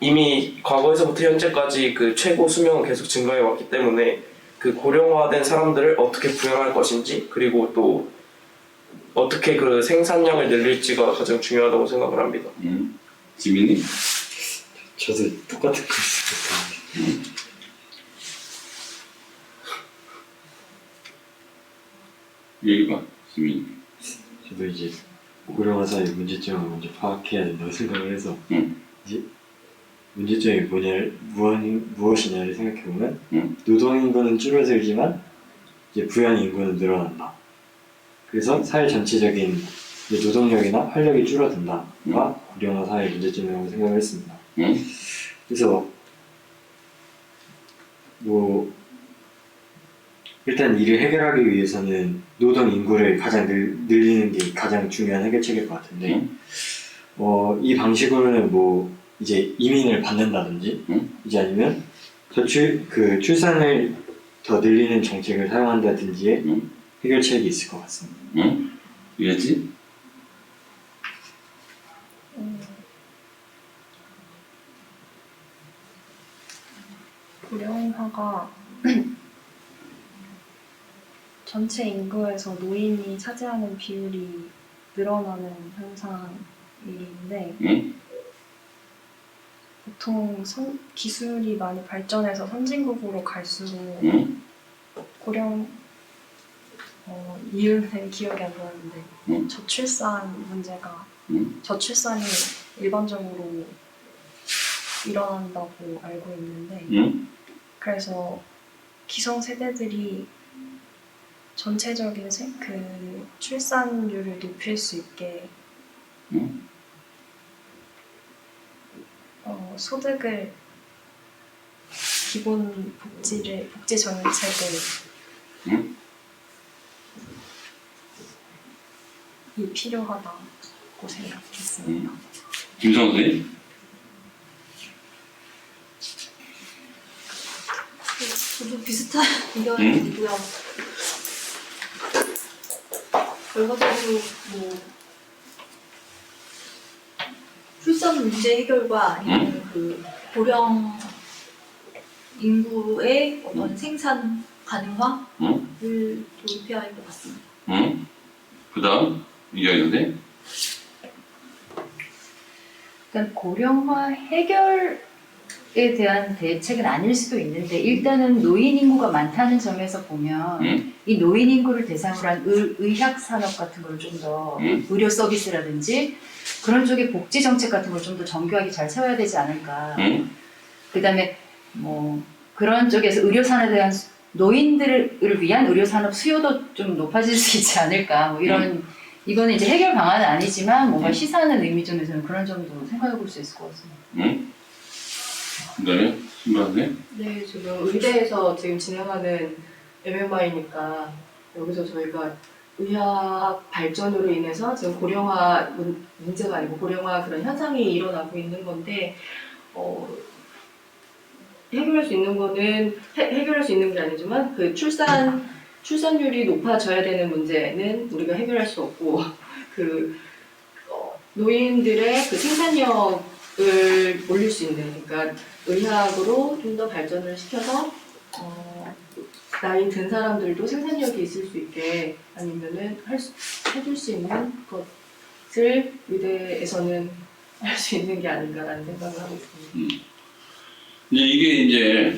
이미 과거에서부터 현재까지 그 최고 수명은 계속 증가해 왔기 때문에 그 고령화된 사람들을 어떻게 부양할 것인지 그리고 또 어떻게 그 생산량을 늘릴지가 가장 중요하다고 생각을 합니다. 지민이? 저도 똑같은 거 있을 것 얘기봐, 지민이. 저도 이제 고령화사의 문제점을 먼저 파악해야 된다고 생각을 해서 이제 문제점이 무엇이냐를 생각해보면 노동인구는 줄어들지만 이제 부양인구는 늘어난다. 그래서 사회 전체적인 이제 노동력이나 활력이 줄어든다가 고령화 사회 문제점이라고 생각을 했습니다. 그래서 뭐 일단 이를 해결하기 위해서는 노동 인구를 가장 늘리는 게 가장 중요한 해결책일 것 같은데 이 방식으로는 뭐 이제 이민을 받는다든지 이제 아니면 출산을 더 늘리는 정책을 사용한다든지의 해결책이 있을 것 같습니다. 이해했지? 고령화가 전체 인구에서 노인이 차지하는 비율이 늘어나는 현상인데 보통 기술이 많이 발전해서 선진국으로 갈수록 이유는 기억이 안 나는데 저출산 문제가 저출산이 일반적으로 일어난다고 알고 있는데 그래서 기성 세대들이 전체적인 그 출산율을 높일 수 있게 소득을 기본 복지 정책을 이 필요하다고 생각했습니다. 김성호 선생님? 저도 비슷한 의견이고요. 결과적으로 뭐 출산 문제 해결과 아니면 그 고령 인구의 어떤 생산 가능화를 도입해야 할 것 같습니다. 그 다음 이경희 선생님? 일단 고령화 해결에 대한 대책은 아닐 수도 있는데 일단은 노인 인구가 많다는 점에서 보면 이 노인 인구를 대상으로 한 의학 산업 같은 걸 좀 더 의료 서비스라든지 그런 쪽의 복지 정책 같은 걸 좀 더 정교하게 잘 세워야 되지 않을까. 그다음에 뭐 그런 쪽에서 의료 산업에 대한 노인들을 위한 의료 산업 수요도 좀 높아질 수 있지 않을까. 뭐 이런 이거는 이제 해결 방안은 아니지만 뭔가 시사하는 의미점에서는 그런 점도 생각해 볼 수 있을 것 같습니다. 네, 신부한테? 네, 지금 의대에서 지금 진행하는 MMI니까 여기서 저희가 의학 발전으로 인해서 지금 고령화 문제가 아니고 고령화 그런 현상이 일어나고 있는 건데 해결할 수 있는 거는 해결할 수 있는 게 아니지만 그 출산율이 높아져야 되는 문제는 우리가 해결할 수 없고 그 노인들의 그 생산력을 올릴 수 있는 그러니까 의학으로 좀 더 발전을 시켜서 나이 든 사람들도 생산력이 있을 수 있게 아니면은 해줄 수 있는 것을 의대에서는 할 수 있는 게 아닌가라는 생각을 하고 있습니다. 이게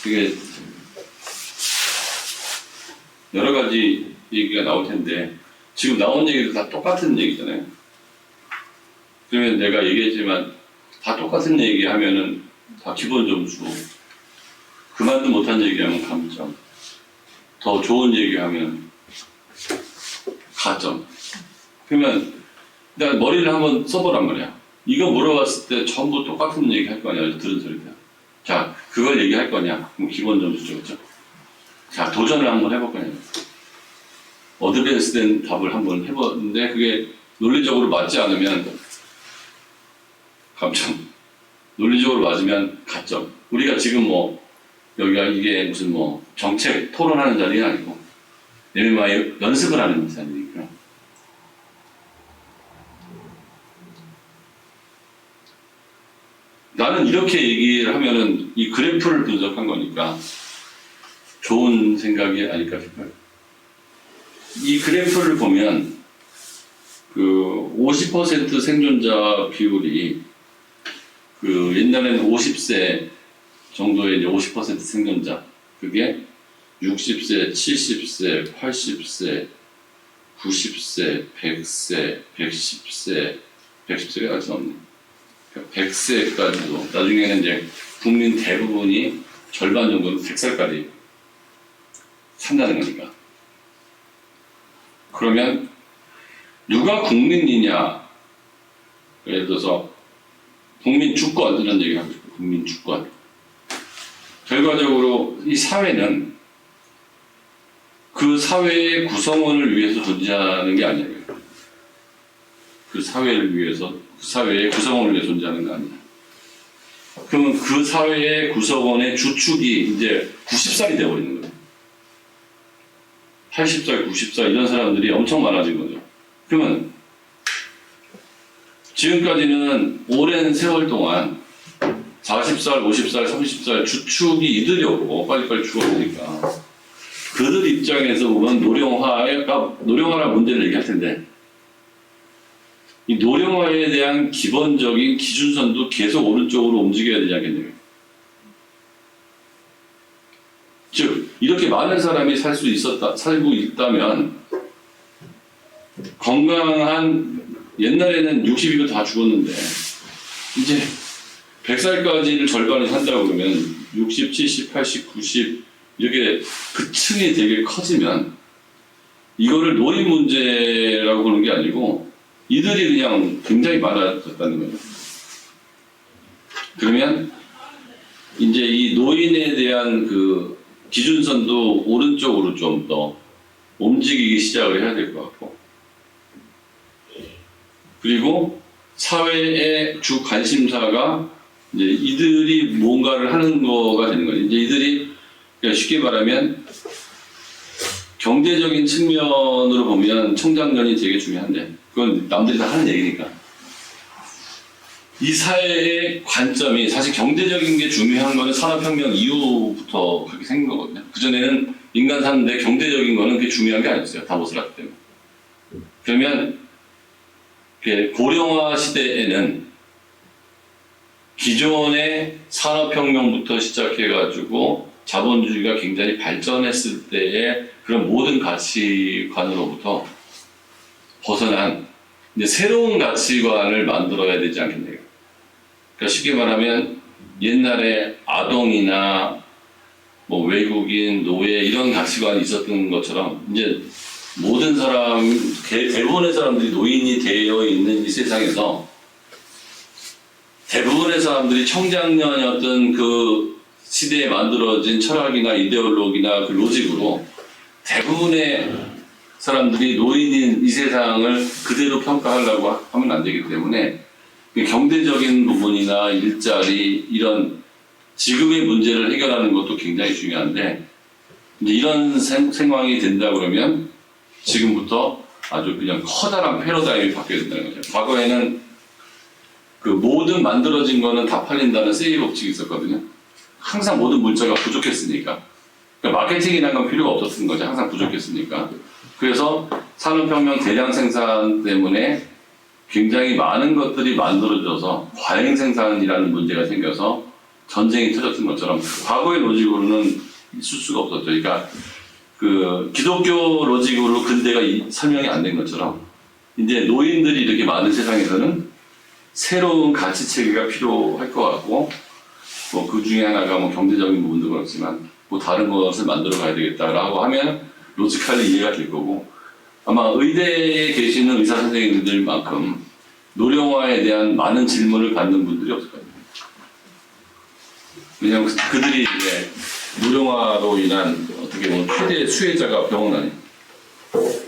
되게 여러 가지 얘기가 나올 텐데 지금 나온 얘기도 다 똑같은 얘기잖아요. 그러면 내가 얘기했지만 다 똑같은 얘기 하면은 다 기본 점수, 그만도 못한 얘기하면 감점, 더 좋은 얘기하면 가점. 그러면 내가 머리를 한번 써보란 말이야. 이거 물어봤을 때 전부 똑같은 얘기 할 거냐, 들은 소리다. 자, 그걸 얘기할 거냐, 그럼 기본 점수죠, 그렇죠? 자, 도전을 한번 해볼 거냐. 어드밴스 된 답을 한번 해봤는데 그게 논리적으로 맞지 않으면 감점, 논리적으로 맞으면 가점. 우리가 지금 뭐 여기가 이게 무슨 뭐 정책 토론하는 자리는 아니고 MMI 연습을 하는 자리니까. 나는 이렇게 얘기를 하면은 이 그래프를 분석한 거니까 좋은 생각이 아닐까 싶어요. 이 그래프를 보면 그 50% 생존자 비율이 그 옛날에는 50세 정도의 이제 50% 생존자, 그게 60세, 70세, 80세, 90세, 100세, 110세, 110세가 아직 없네. 100세까지도 나중에는 이제 국민 대부분이 절반 정도는 100살까지 산다는 거니까. 그러면 누가 국민이냐? 예를 들어서 국민 주권 이런 얘기 하고 싶어요. 국민 주권. 결과적으로 이 사회는 그 사회의 구성원을 위해서 존재하는 게 아니에요. 그 사회를 위해서, 그 사회의 구성원을 위해 존재하는 게 아니에요. 그러면 그 사회의 구성원의 주축이 이제 90살이 되어버리는 거예요. 80살, 90살 이런 사람들이 엄청 많아진 거죠. 그러면 지금까지는 오랜 세월 동안 40살, 50살, 30살 주축이 이들이었고 빨리빨리 죽었으니까 그들 입장에서 보면 노령화라는 문제를 얘기할 텐데 이 노령화에 대한 기본적인 기준선도 계속 오른쪽으로 움직여야 되지 않겠냐고요. 즉 이렇게 많은 사람이 살고 있다면 건강한 옛날에는 60이면 다 죽었는데 이제 100살까지를 절반을 산다고 그러면 60, 70, 80, 90 이렇게 그 층이 되게 커지면 이거를 노인 문제라고 보는 게 아니고 이들이 그냥 굉장히 많아졌다는 거예요. 그러면 이제 이 노인에 대한 그 기준선도 오른쪽으로 좀 더 움직이기 시작을 해야 될 것 같고 그리고 사회의 주 관심사가 이제 이들이 뭔가를 하는 거가 되는 거예요. 이제 이들이 그러니까 쉽게 말하면 경제적인 측면으로 보면 청장년이 되게 중요한데 그건 남들이 다 하는 얘기니까 이 사회의 관점이 사실 경제적인 게 중요한 거는 산업혁명 이후부터 그렇게 생긴 거거든요. 그전에는 인간 사는데 경제적인 거는 그게 중요한 게 아니었어요. 다보스 라떼 때문에. 그러면 고령화 시대에는 기존의 산업혁명부터 시작해가지고 자본주의가 굉장히 발전했을 때의 그런 모든 가치관으로부터 벗어난 이제 새로운 가치관을 만들어야 되지 않겠네요. 그러니까 쉽게 말하면 옛날에 아동이나 뭐 외국인, 노예 이런 가치관이 있었던 것처럼 이제 모든 사람, 대부분의 사람들이 노인이 되어 있는 이 세상에서 대부분의 사람들이 청장년이었던 그 시대에 만들어진 철학이나 이데올로기나 그 로직으로 대부분의 사람들이 노인인 이 세상을 그대로 평가하려고 하면 안 되기 때문에 경제적인 부분이나 일자리 이런 지금의 문제를 해결하는 것도 굉장히 중요한데 이제 이런 상황이 된다 그러면 지금부터 아주 그냥 커다란 패러다임이 바뀌어야 된다는 거죠. 과거에는 그 모든 만들어진 거는 다 팔린다는 세일 법칙이 있었거든요. 항상 모든 물자가 부족했으니까. 그러니까 마케팅이라는 건 필요가 없었던 거죠. 항상 부족했으니까. 그래서 산업혁명 대량 생산 때문에 굉장히 많은 것들이 만들어져서 과잉 생산이라는 문제가 생겨서 전쟁이 터졌던 것처럼 과거의 로직으로는 있을 수가 없었죠. 그러니까 그 기독교 로직으로 근대가 설명이 안 된 것처럼 이제 노인들이 이렇게 많은 세상에서는 새로운 가치 체계가 필요할 것 같고 뭐 그 중에 하나가 뭐 경제적인 부분도 그렇지만 뭐 다른 것을 만들어 가야 되겠다라고 하면 로지컬리 이해가 될 거고 아마 의대에 계시는 의사 선생님들만큼 노령화에 대한 많은 질문을 갖는 분들이 없을 거예요. 왜냐하면 그들이 이제 노령화로 인한 어떻게 보면 최대 수혜자가 병원 아니에요.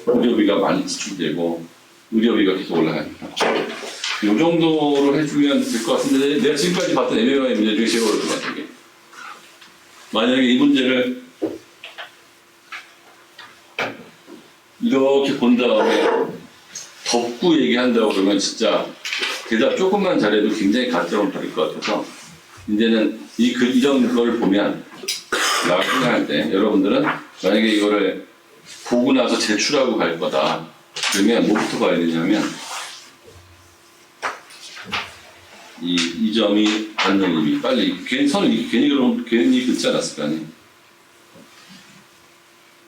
의료비가 많이 지출되고 의료비가 계속 올라가니까. 이 정도로 해주면 될 것 같은데 내가 지금까지 봤던 MMI 문제 중에 제일 어려울 것 같아요. 이게. 만약에 이 문제를 이렇게 본 다음에 덮고 얘기한다고 그러면 진짜 대답 조금만 잘해도 굉장히 가짜로 받을 것 같아서 이제는 이런 걸 보면 나 생각할 때 여러분들은 만약에 이거를 보고 나서 제출하고 갈 거다 그러면 뭐부터 봐야 되냐면 이 점이 받는 의미 빨리 선을 괜히 그러면 괜히 긋지 않았을 거 아니에요.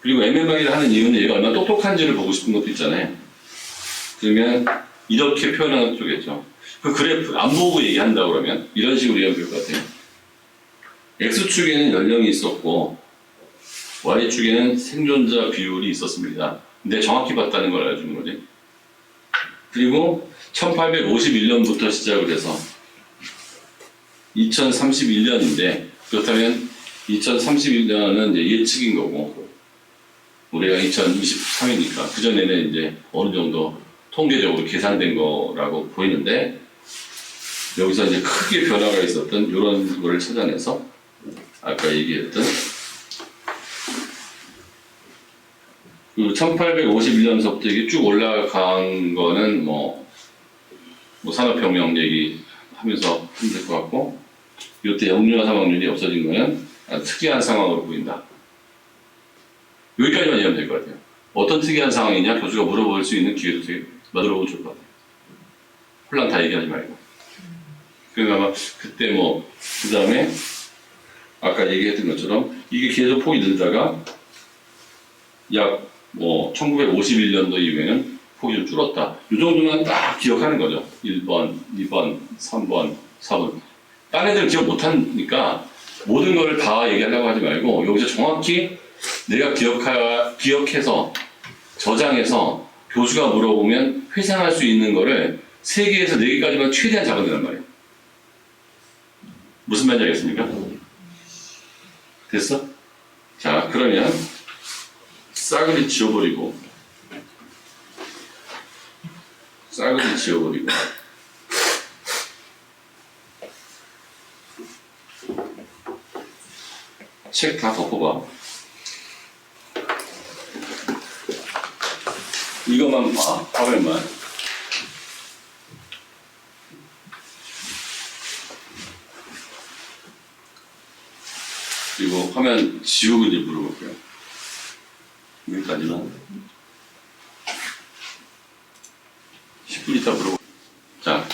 그리고 MMI를 하는 이유는 얘가 얼마나 똑똑한지를 보고 싶은 것도 있잖아요. 그러면 이렇게 표현하는 쪽이겠죠. 그 그래프 안 보고 얘기한다 그러면 이런 식으로 얘기할 것 같아요. X축에는 연령이 있었고 Y축에는 생존자 비율이 있었습니다. 근데 정확히 봤다는 걸 알려주는 거지. 그리고 1851년부터 시작을 해서 2031년인데 그렇다면 2031년은 이제 예측인 거고 우리가 2023이니까 그 전에는 이제 어느 정도 통계적으로 계산된 거라고 보이는데 여기서 이제 크게 변화가 있었던 이런 거를 찾아내서 아까 얘기했던 그 1851년서부터 이게 쭉 올라간 거는 뭐 산업혁명 얘기하면서 하면 될 것 같고 이때 영유아 사망률이 없어진 거는 아주 특이한 상황으로 보인다. 여기까지만 이해하면 될 것 같아요. 어떤 특이한 상황이냐 교수가 물어볼 수 있는 기회도 되게 만들어보면 좋을 것 같아요. 혼란 다 얘기하지 말고. 그러니까 아마 그때 그 다음에 아까 얘기했던 것처럼 이게 계속 폭이 늘다가 약 1951년도 이후에는 폭이 좀 줄었다. 이 정도만 딱 기억하는 거죠. 1번, 2번, 3번, 4번. 딴 애들은 기억 못하니까 모든 걸 다 얘기하려고 하지 말고 여기서 정확히 내가 기억해서 저장해서 교수가 물어보면 회상할 수 있는 거를 3개에서 4개까지만 최대한 잡아내란 말이에요. 무슨 말인지 알겠습니까? 됐어? 자, 그러면 싸그리 지워버리고 책 다 덮어봐. 이것만 봐, 화면만. 그리고 화면 지우고 이제 물어볼게요. 여기까지만. 10분 있다 물어볼게요. 자,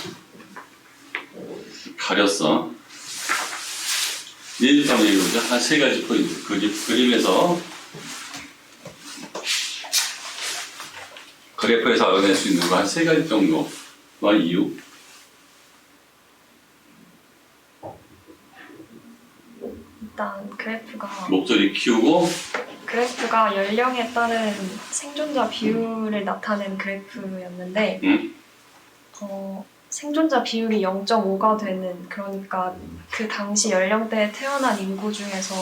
가렸어. 예를 한번 얘기해보자. 한 3가지 포인트. 그림에서 그래프에서 알아낼 수 있는 거 한 3가지 정도의 이유. 일단 목소리 키우고 그래프가 연령에 따른 생존자 비율을 나타낸 그래프였는데 생존자 비율이 0.5가 되는 그러니까 그 당시 연령대에 태어난 인구 중에서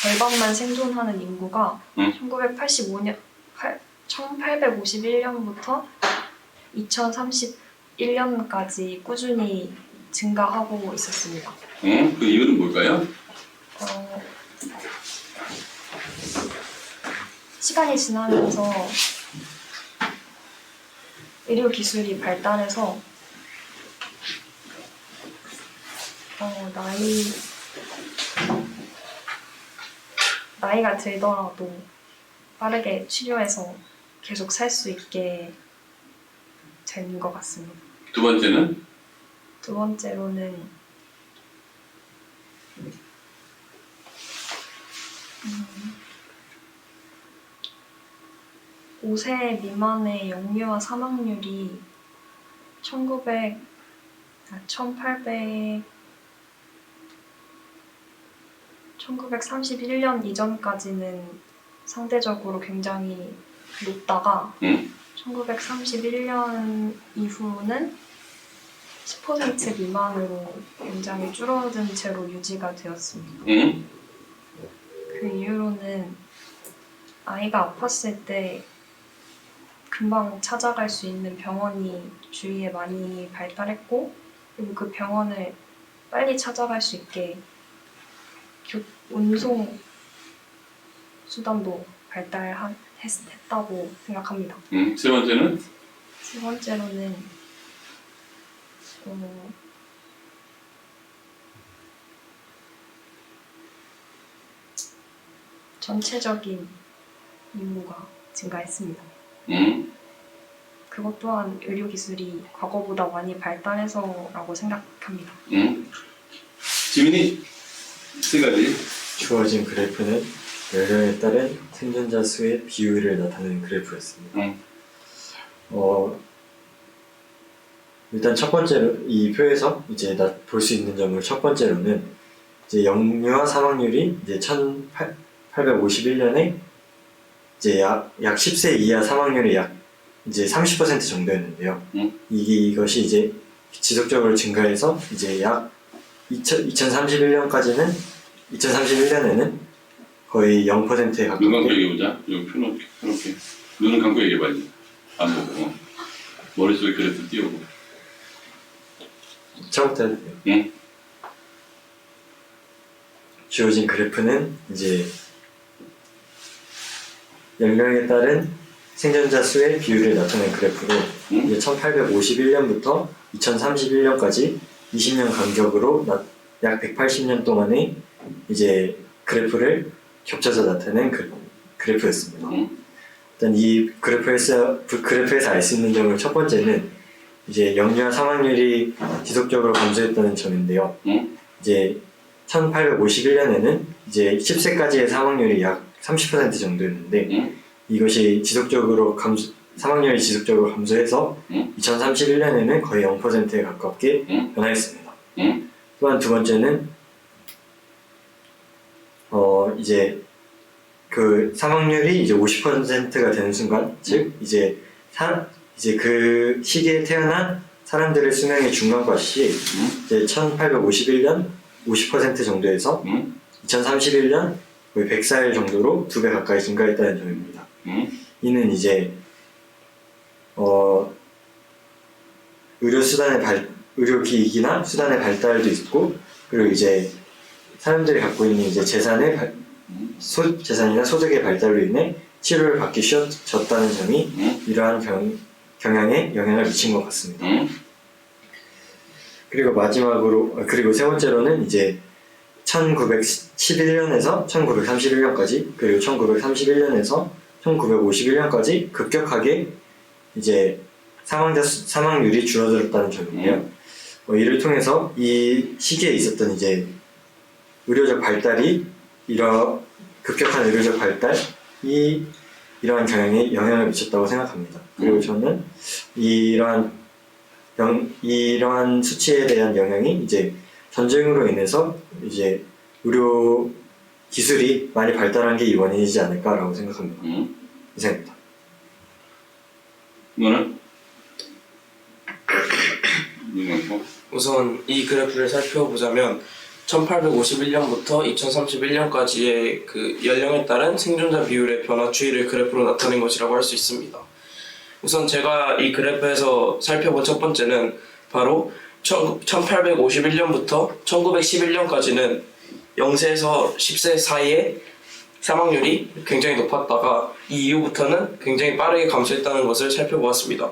절반만 생존하는 인구가 1851년부터 2031년까지 꾸준히 증가하고 있었습니다. 그 이유는 뭘까요? 시간이 지나면서 의료 기술이 발달해서 나이가 들더라도 빠르게 치료해서 계속 살 수 있게 된 것 같습니다. 두 번째는? 두 번째로는 5세 미만의 영유아 사망률이 1931년 이전까지는 상대적으로 굉장히 높다가 1931년 이후는 10% 미만으로 굉장히 줄어든 채로 유지가 되었습니다. 그 이유로는 아이가 아팠을 때 금방 찾아갈 수 있는 병원이 주위에 많이 발달했고 그리고 그 병원을 빨리 찾아갈 수 있게 운송 수단도 발달했다고 생각합니다. 세 번째는? 세 번째로는 전체적인 인구가 증가했습니다. 그것 또한 의료 기술이 과거보다 많이 발달해서라고 생각합니다. 지민이 3가지. 주어진 그래프는 연령에 따른 생존자 수의 비율을 나타내는 그래프였습니다. 일단 첫 번째로 이 표에서 이제 볼 수 있는 점을 첫 번째로는 이제 영유아 사망률이 이제 1851년에 이제 약 10세 이하 사망률이 약 이제 30% 정도였는데요. 음. 이것이 이제 지속적으로 증가해서 이제 약 2031년에는 거의 0%에 눈 감고 가깝게 얘기해보자. 여기 펴놓게. 눈은 감고 얘기해봐야지. 안 보고. 머릿속에 그래프 띄우고. 처음부터 해도 돼요. 응? 주어진 그래프는 이제 연령에 따른 생존자 수의 비율을 나타낸 그래프로 이제 1851년부터 2031년까지 20년 간격으로 약 180년 동안의 이제 그래프를 겹쳐서 나타낸 그래프였습니다. 일단 이 그래프에서 알 수 있는 점을 첫 번째는 이제 영유아 사망률이 지속적으로 감소했다는 점인데요. 이제 1851년에는 이제 10세까지의 사망률이 약 30% 정도였는데 이것이 사망률이 지속적으로 감소해서 2031년에는 거의 0%에 가깝게 변화했습니다. 또한 두 번째는 이제 그 사망률이 이제 50%가 되는 순간, 즉 이제 그 시기에 태어난 사람들의 수명의 중간값이 이제 1851년 50% 정도에서 2031년 거의 104일 정도로 2배 가까이 증가했다는 점입니다. 이는 이제 의료기기나 수단의 발달도 있고, 그리고 이제 사람들이 갖고 있는 이제 재산이나 소득의 발달로 인해 치료를 받기 쉬워졌다는 점이 이러한 경향에 영향을 미친 것 같습니다. 그리고 세 번째로는 이제 1911년에서 1931년까지, 그리고 1931년에서 1951년까지 급격하게 이제 사망률이 줄어들었다는 점인데요. 이를 통해서 이 시기에 있었던 이제 급격한 의료적 발달이 이러한 경향에 영향을 미쳤다고 생각합니다. 그리고 저는 이러한 수치에 대한 영향이 이제 전쟁으로 인해서 이제 의료 기술이 많이 발달한 게 이 원인이지 않을까라고 생각합니다. 이상입니다. 너는? 우선 이 그래프를 살펴보자면 1851년부터 2031년까지의 그 연령에 따른 생존자 비율의 변화 추이를 그래프로 나타낸 것이라고 할 수 있습니다. 우선 제가 이 그래프에서 살펴본 첫 번째는 바로 1851년부터 1911년까지는 0세에서 10세 사이에 사망률이 굉장히 높았다가 이 이후부터는 굉장히 빠르게 감소했다는 것을 살펴보았습니다.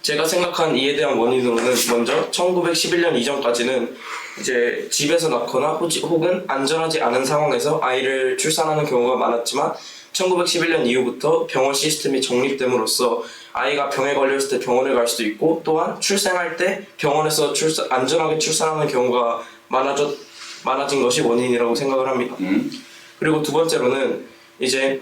제가 생각한 이에 대한 원인으로는 먼저 1911년 이전까지는 이제 집에서 낳거나 혹은 안전하지 않은 상황에서 아이를 출산하는 경우가 많았지만 1911년 이후부터 병원 시스템이 정립됨으로써 아이가 병에 걸렸을 때 병원을 갈 수도 있고, 또한 출생할 때 병원에서 안전하게 출산하는 경우가 많아진 것이 원인이라고 생각을 합니다. 그리고 두 번째로는 이제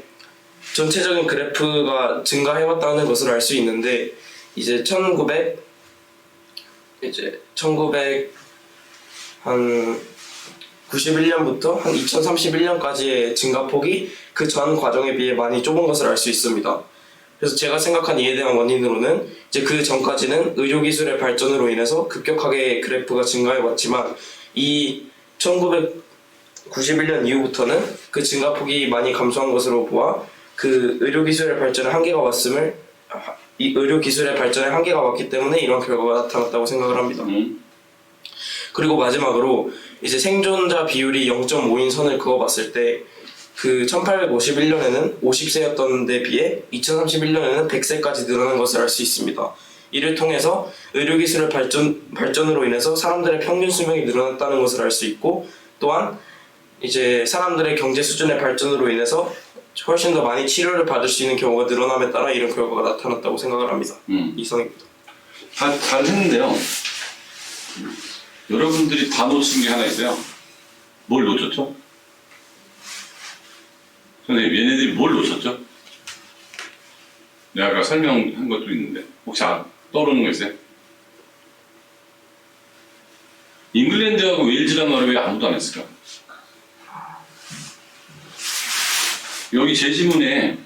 전체적인 그래프가 증가해왔다는 것을 알 수 있는데, 이제 1991년부터 한 2031년까지의 증가폭이 그 전 과정에 비해 많이 좁은 것을 알 수 있습니다. 그래서 제가 생각한 이에 대한 원인으로는 이제 그 전까지는 의료기술의 발전으로 인해서 급격하게 그래프가 증가해왔지만 이 1991년 이후부터는 그 증가폭이 많이 감소한 것으로 보아 그 의료기술의 발전에 한계가 왔기 때문에 이런 결과가 나타났다고 생각을 합니다. 그리고 마지막으로 이제 생존자 비율이 0.5인 선을 그어봤을 때 그 1851년에는 50세였던 데 비해 2031년에는 100세까지 늘어난 것을 알 수 있습니다. 이를 통해서 의료기술의 발전으로 인해서 사람들의 평균 수명이 늘어났다는 것을 알 수 있고, 또한 이제 사람들의 경제 수준의 발전으로 인해서 훨씬 더 많이 치료를 받을 수 있는 경우가 늘어남에 따라 이런 결과가 나타났다고 생각을 합니다. 이상입니다. 잘 했는데요. 여러분들이 다 놓친 게 하나 있어요. 뭘 놓쳤죠? 선생님, 얘네들이 뭘 놓쳤죠? 내가 아까 설명한 것도 있는데 혹시 떠오르는 거 있어요? 잉글랜드하고 웨일즈란 말을 왜 아무도 안 했을까? 여기 제 지문에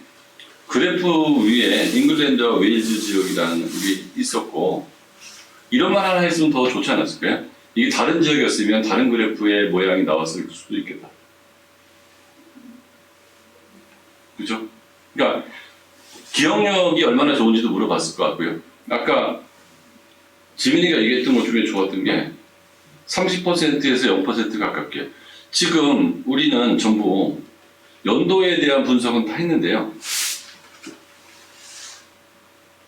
그래프 위에 잉글랜드와 웨일즈 지역이라는 게 있었고 이런 말 하나 했으면 더 좋지 않았을까요? 이게 다른 지역이었으면 다른 그래프의 모양이 나왔을 수도 있겠다. 그죠? 그러니까 기억력이 얼마나 좋은지도 물어봤을 것 같고요. 아까 지민이가 얘기했던 것 중에 좋았던 게 30%에서 0% 가깝게. 지금 우리는 전부 연도에 대한 분석은 다 했는데요.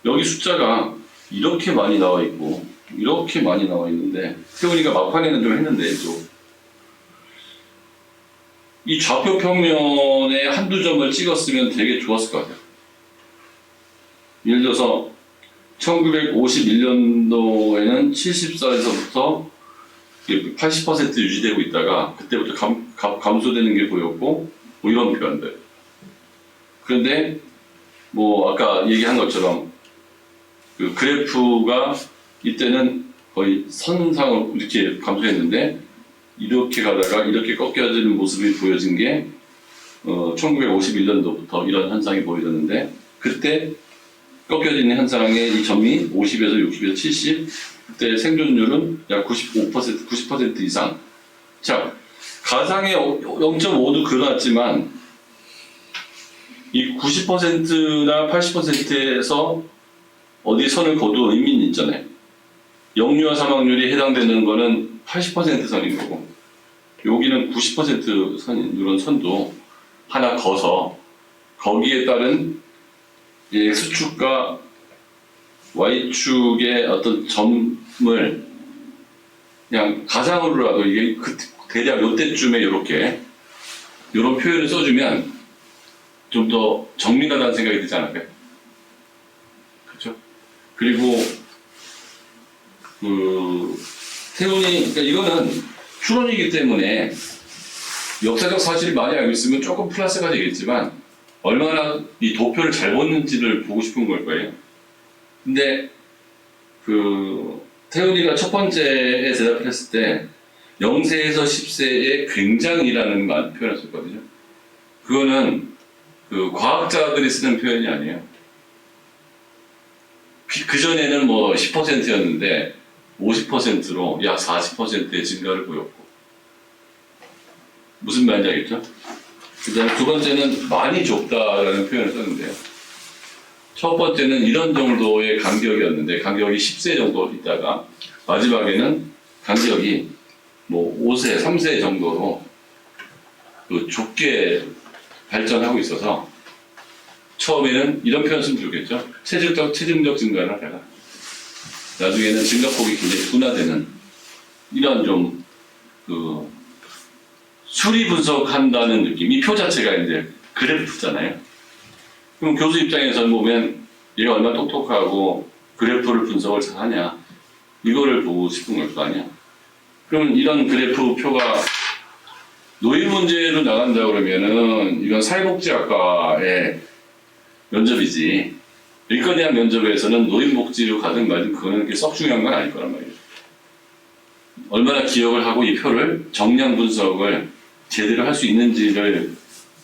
여기 숫자가 이렇게 많이 나와 있고 이렇게 많이 나와 있는데 태훈이가 막판에는 좀 했는데 이 좌표 평면에 한두 점을 찍었으면 되게 좋았을 것 같아요. 예를 들어서 1951년도에는 74에서부터 80% 유지되고 있다가 그때부터 감소되는 게 보였고 뭐 이런 표현들. 그런데 뭐 아까 얘기한 것처럼 그 그래프가 이때는 거의 선상으로 이렇게 감소했는데 이렇게 가다가 이렇게 꺾여지는 모습이 보여진 게 1951년도부터 이런 현상이 보여졌는데 그때 꺾여지는 현상의 이 점이 50에서 60에서 70 그때 생존율은 약 95%, 90% 이상. 자, 가상의 0.5도 그려놨지만 이 90%나 80%에서 어디 선을 거두 의미는 있잖아요. 영유아 사망률이 해당되는 거는 80% 선인 거고 여기는 90% 선인 이런 선도 하나 거서 거기에 따른 X축과 Y축의 어떤 점을 그냥 가상으로라도 이게 대략 이때쯤에 이렇게 이런 표현을 써주면 좀 더 정밀하다는 생각이 들지 않을까요? 그렇죠? 그리고 태훈이 그러니까 이거는 추론이기 때문에 역사적 사실을 많이 알고 있으면 조금 플러스가 되겠지만 얼마나 이 도표를 잘 봤는지를 보고 싶은 걸 거예요. 근데 태훈이가 첫 번째에 대답을 했을 때 0세에서 10세에 굉장히라는 말 표현을 썼거든요. 그거는 과학자들이 쓰는 표현이 아니에요. 그전에는 뭐 10%였는데 50%로 약 40%의 증가를 보였고 무슨 말인지 알겠죠? 그 다음에 두 번째는 많이 좁다라는 표현을 썼는데요. 첫 번째는 이런 정도의 간격이었는데 간격이 10세 정도 있다가 마지막에는 간격이 뭐 5세, 3세 정도로 좁게 발전하고 있어서 처음에는 이런 표현 쓰면 좋겠죠. 체증적 증가를 하다가 나중에는 증가폭이 굉장히 둔화되는 이런 좀 수리 분석한다는 느낌. 이 표 자체가 이제 그래프잖아요. 그럼 교수 입장에서 보면 얘가 얼마나 똑똑하고 그래프를 분석을 잘하냐 이거를 보고 싶은 걸 거 아니야. 그러면 이런 그래프 표가 노인 문제로 나간다 그러면은 이건 사회복지학과의 면접이지. 일거대학 면접에서는 노인복지로 가든 말든 그거는 그렇게 썩 중요한 건 아닐 거란 말이에요. 얼마나 기억을 하고 이 표를 정량 분석을 제대로 할 수 있는지를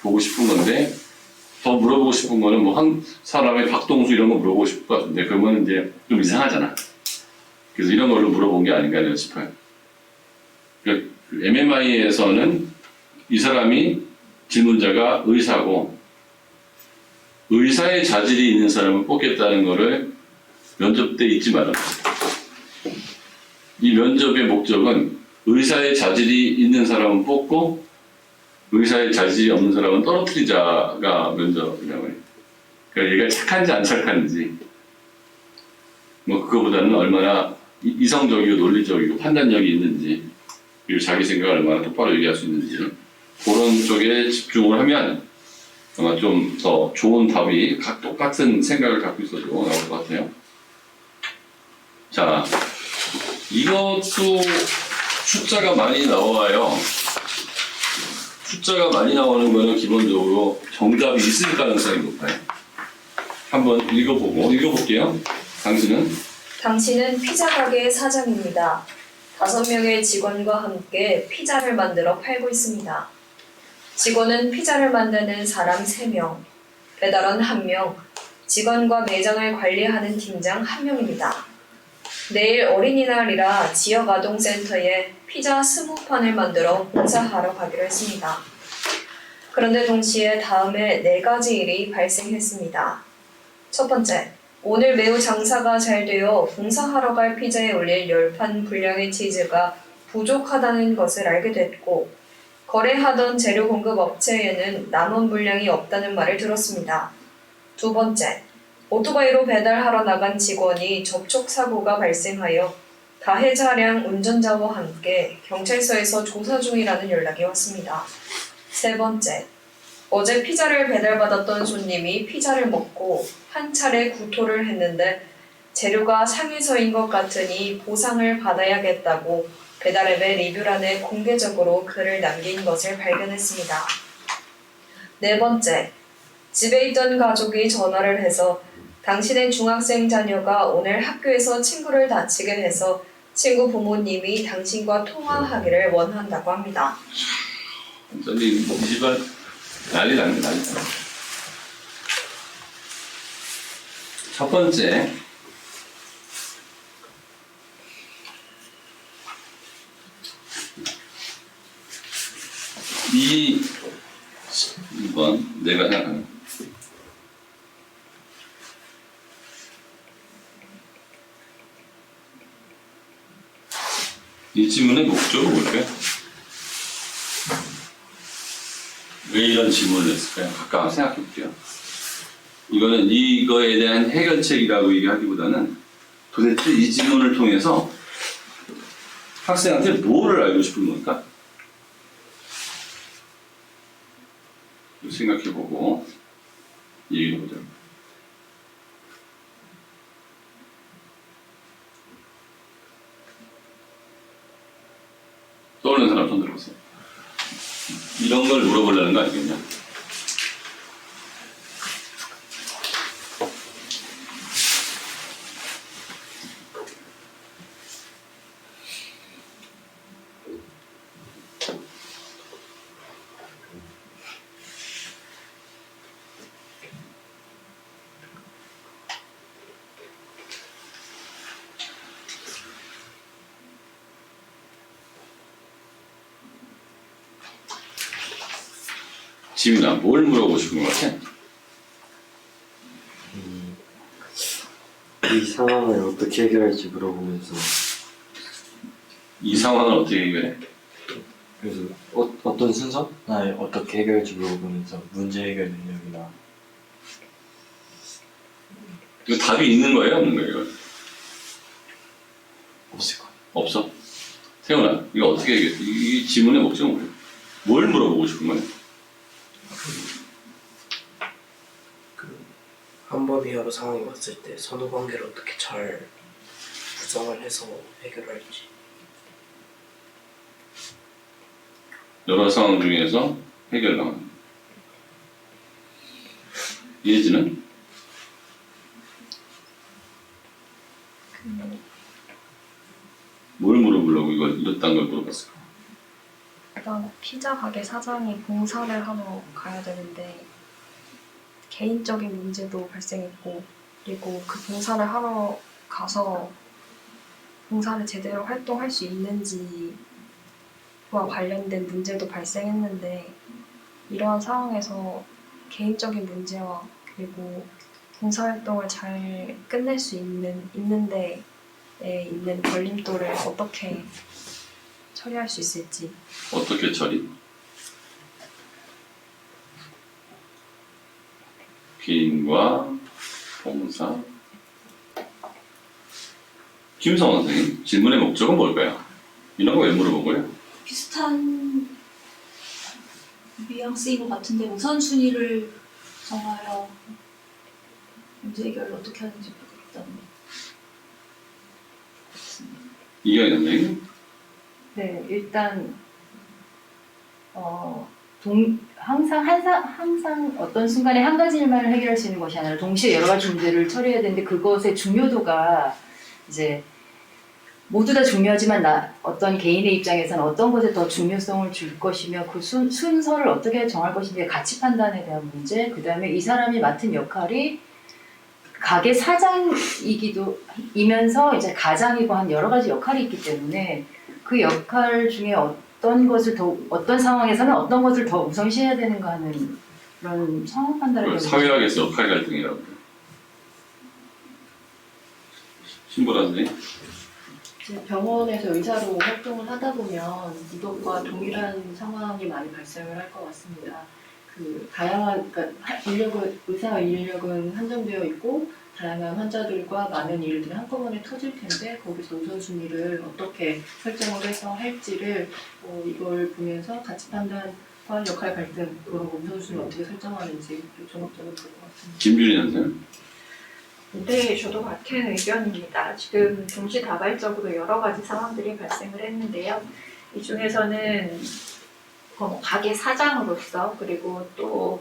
보고 싶은 건데 더 물어보고 싶은 거는 뭐 한 사람의 박동수 이런 거 물어보고 싶을 것 같은데 그러면 이제 좀 이상하잖아. 그래서 이런 걸로 물어본 게 아닌가 싶어요. MMI에서는 이 사람이 질문자가 의사고 의사의 자질이 있는 사람을 뽑겠다는 거를 면접 때 잊지 말아요. 이 면접의 목적은 의사의 자질이 있는 사람은 뽑고 의사의 자질이 없는 사람은 떨어뜨리자가 면접이라고 해요. 그러니까 얘가 착한지 안 착한지 뭐 그거보다는 얼마나 이성적이고 논리적이고 판단력이 있는지 그리고 자기 생각을 얼마나 똑바로 얘기할 수 있는지 그런 쪽에 집중을 하면 아마 좀 더 좋은 답이 똑같은 생각을 갖고 있어도 나올 것 같아요. 자, 이것도 숫자가 많이 나와요. 숫자가 많이 나오는 거는 기본적으로 정답이 있을 가능성이 높아요. 한번 읽어볼게요. 당신은 피자 가게의 사장입니다. 5명의 직원과 함께 피자를 만들어 팔고 있습니다. 직원은 피자를 만드는 사람 3명, 배달원 1명, 직원과 매장을 관리하는 팀장 1명입니다. 내일 어린이날이라 지역 아동센터에 피자 20판을 만들어 봉사하러 가기로 했습니다. 그런데 동시에 다음에 4가지 일이 발생했습니다. 첫 번째, 오늘 매우 장사가 잘 되어 봉사하러 갈 피자에 올릴 10판 분량의 치즈가 부족하다는 것을 알게 됐고, 거래하던 재료 공급 업체에는 남은 분량이 없다는 말을 들었습니다. 두 번째, 오토바이로 배달하러 나간 직원이 접촉사고가 발생하여 가해 차량 운전자와 함께 경찰서에서 조사 중이라는 연락이 왔습니다. 세 번째, 어제 피자를 배달받았던 손님이 피자를 먹고 한 차례 구토를 했는데 재료가 상해서인 것 같으니 보상을 받아야겠다고 배달앱의 리뷰란에 공개적으로 글을 남긴 것을 발견했습니다. 네 번째, 집에 있던 가족이 전화를 해서 당신의 중학생 자녀가 오늘 학교에서 친구를 다치게 해서 친구 부모님이 당신과 통화하기를 원한다고 합니다. 완전히 이 집안 난리 난리 난리. 첫 번째, 이번 내가 생각하는 이 질문의 목적은 뭘까요? 왜 이런 질문을 했을까요? 각각 생각해 볼게요. 이거는 이거에 대한 해결책이라고 얘기하기보다는 도대체 이 질문을 통해서 학생한테 뭐를 알고 싶은 걸까? 생각해보고 얘기해보자. 떠오르는 사람 손 들어보세요. 이런 걸 물어보려는 거 아니겠냐? 지민아, 뭘 물어보고 싶은 것 같아? 이 상황을 어떻게 해결할지 물어보면서 이 상황을 어떻게 해결해? 그래서 어떤 순서? 어떻게 해결할지 물어보면서 문제 해결 능력이나 이거 답이 있는 거예요? 없는 거예요? 이거? 없을 것 같아요. 없어? 세훈아, 이거 어떻게 해결해? 이 질문의 목적은 뭐예요? 뭘 물어보고 싶은 거야? 한 번 이하로 상황이 왔을 때 선후 관계를 어떻게 잘 구성을 해서 해결할지. 여러 상황 중에서 해결 방안. 예지는? 뭘 물어보려고 이딴 걸 물어봤을까? 일단 피자 가게 사장이 봉사를 하러 가야 되는데 개인적인 문제도 발생했고, 그리고 그 봉사를 하러 가서 봉사를 제대로 활동할 수 있는지와 관련된 문제도 발생했는데, 이러한 상황에서 개인적인 문제와 그리고 봉사활동을 잘 끝낼 수 있는데 있는 걸림돌을 어떻게 처리할 수 있을지. 어떻게 처리? 개인과 봉사. 김성원 선생님, 질문의 목적은 뭘까요? 이런 거 왜 물어본 거예요? 비슷한 뉘앙스인 것 같은데 우선순위를 정하여 문제 해결을 어떻게 하는지 모르겠다는 것 같습니다. 이경희 선생님? 네, 일단 항상 어떤 순간에 한 가지 일만을 해결할 수 있는 것이 아니라 동시에 여러 가지 문제를 처리해야 되는데 그것의 중요도가 이제 모두 다 중요하지만 어떤 개인의 입장에서는 어떤 것에 더 중요성을 줄 것이며 그 순서를 어떻게 정할 것인지 가치 판단에 대한 문제, 그 다음에 이 사람이 맡은 역할이 가게 사장이면서 이제 가장이고 한 여러 가지 역할이 있기 때문에 그 역할 중에 어떤 상황에서는 어떤 것을 더 우선시해야 되는가 하는 그런 상황 판단을 그걸 사회학에서 역할 갈등이라고 해요. 신보라 선생님. 이제 병원에서 의사로 활동을 하다 보면 이것과 동일한 상황이 많이 발생을 할 것 같습니다. 그 다양한 의사 인력은 한정되어 있고 다양한 환자들과 많은 일들이 한꺼번에 터질 텐데 거기서 우선순위를 어떻게 설정을 해서 할지를 이걸 보면서 가치 판단과 역할 갈등 그런 우선순위 어떻게 설정하는지 종합적으로 볼 것 같습니다. 김준희 선생님. 네, 저도 같은 의견입니다. 지금 동시다발적으로 여러 가지 상황들이 발생을 했는데요. 이 중에서는 가게 사장으로서 그리고 또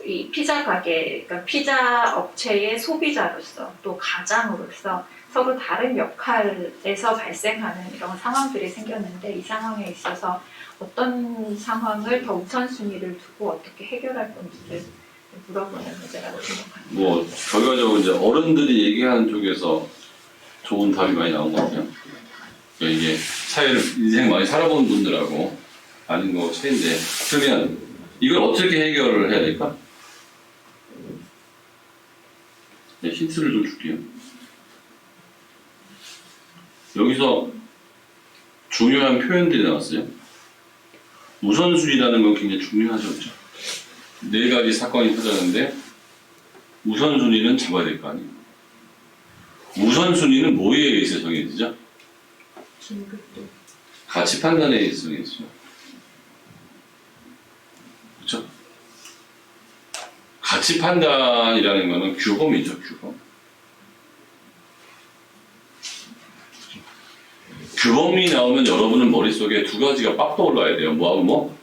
이 피자 가게, 그러니까 피자 업체의 소비자로서 또 가장으로서 서로 다른 역할에서 발생하는 이런 상황들이 생겼는데 이 상황에 있어서 어떤 상황을 더 우선순위를 두고 어떻게 해결할 건지를 물어보는 문제라고 생각합니다. 뭐 결과적으로 이제 어른들이 얘기하는 쪽에서 좋은 답이 많이 나온 것 같아요. 그러니까 이게 사회를 인생 많이 살아본 분들하고 아닌 거 차이인데 그러면 이걸 어떻게 해결을 해야 될까? 네, 힌트를 좀 줄게요. 여기서 중요한 표현들이 나왔어요. 우선순위라는 건 굉장히 중요하죠. 그렇죠? 4가지 사건이 터졌는데 우선순위는 잡아야 될 거 아니에요. 우선순위는 뭐에 의해서 정해지죠? 가치 판단에 의해서 정해지죠. 그렇죠? 가치 판단이라는 거는 규범이죠, 규범. 규범이 나오면 여러분은 머릿속에 2가지가 빡 떠올라야 돼요. 뭐하고 뭐?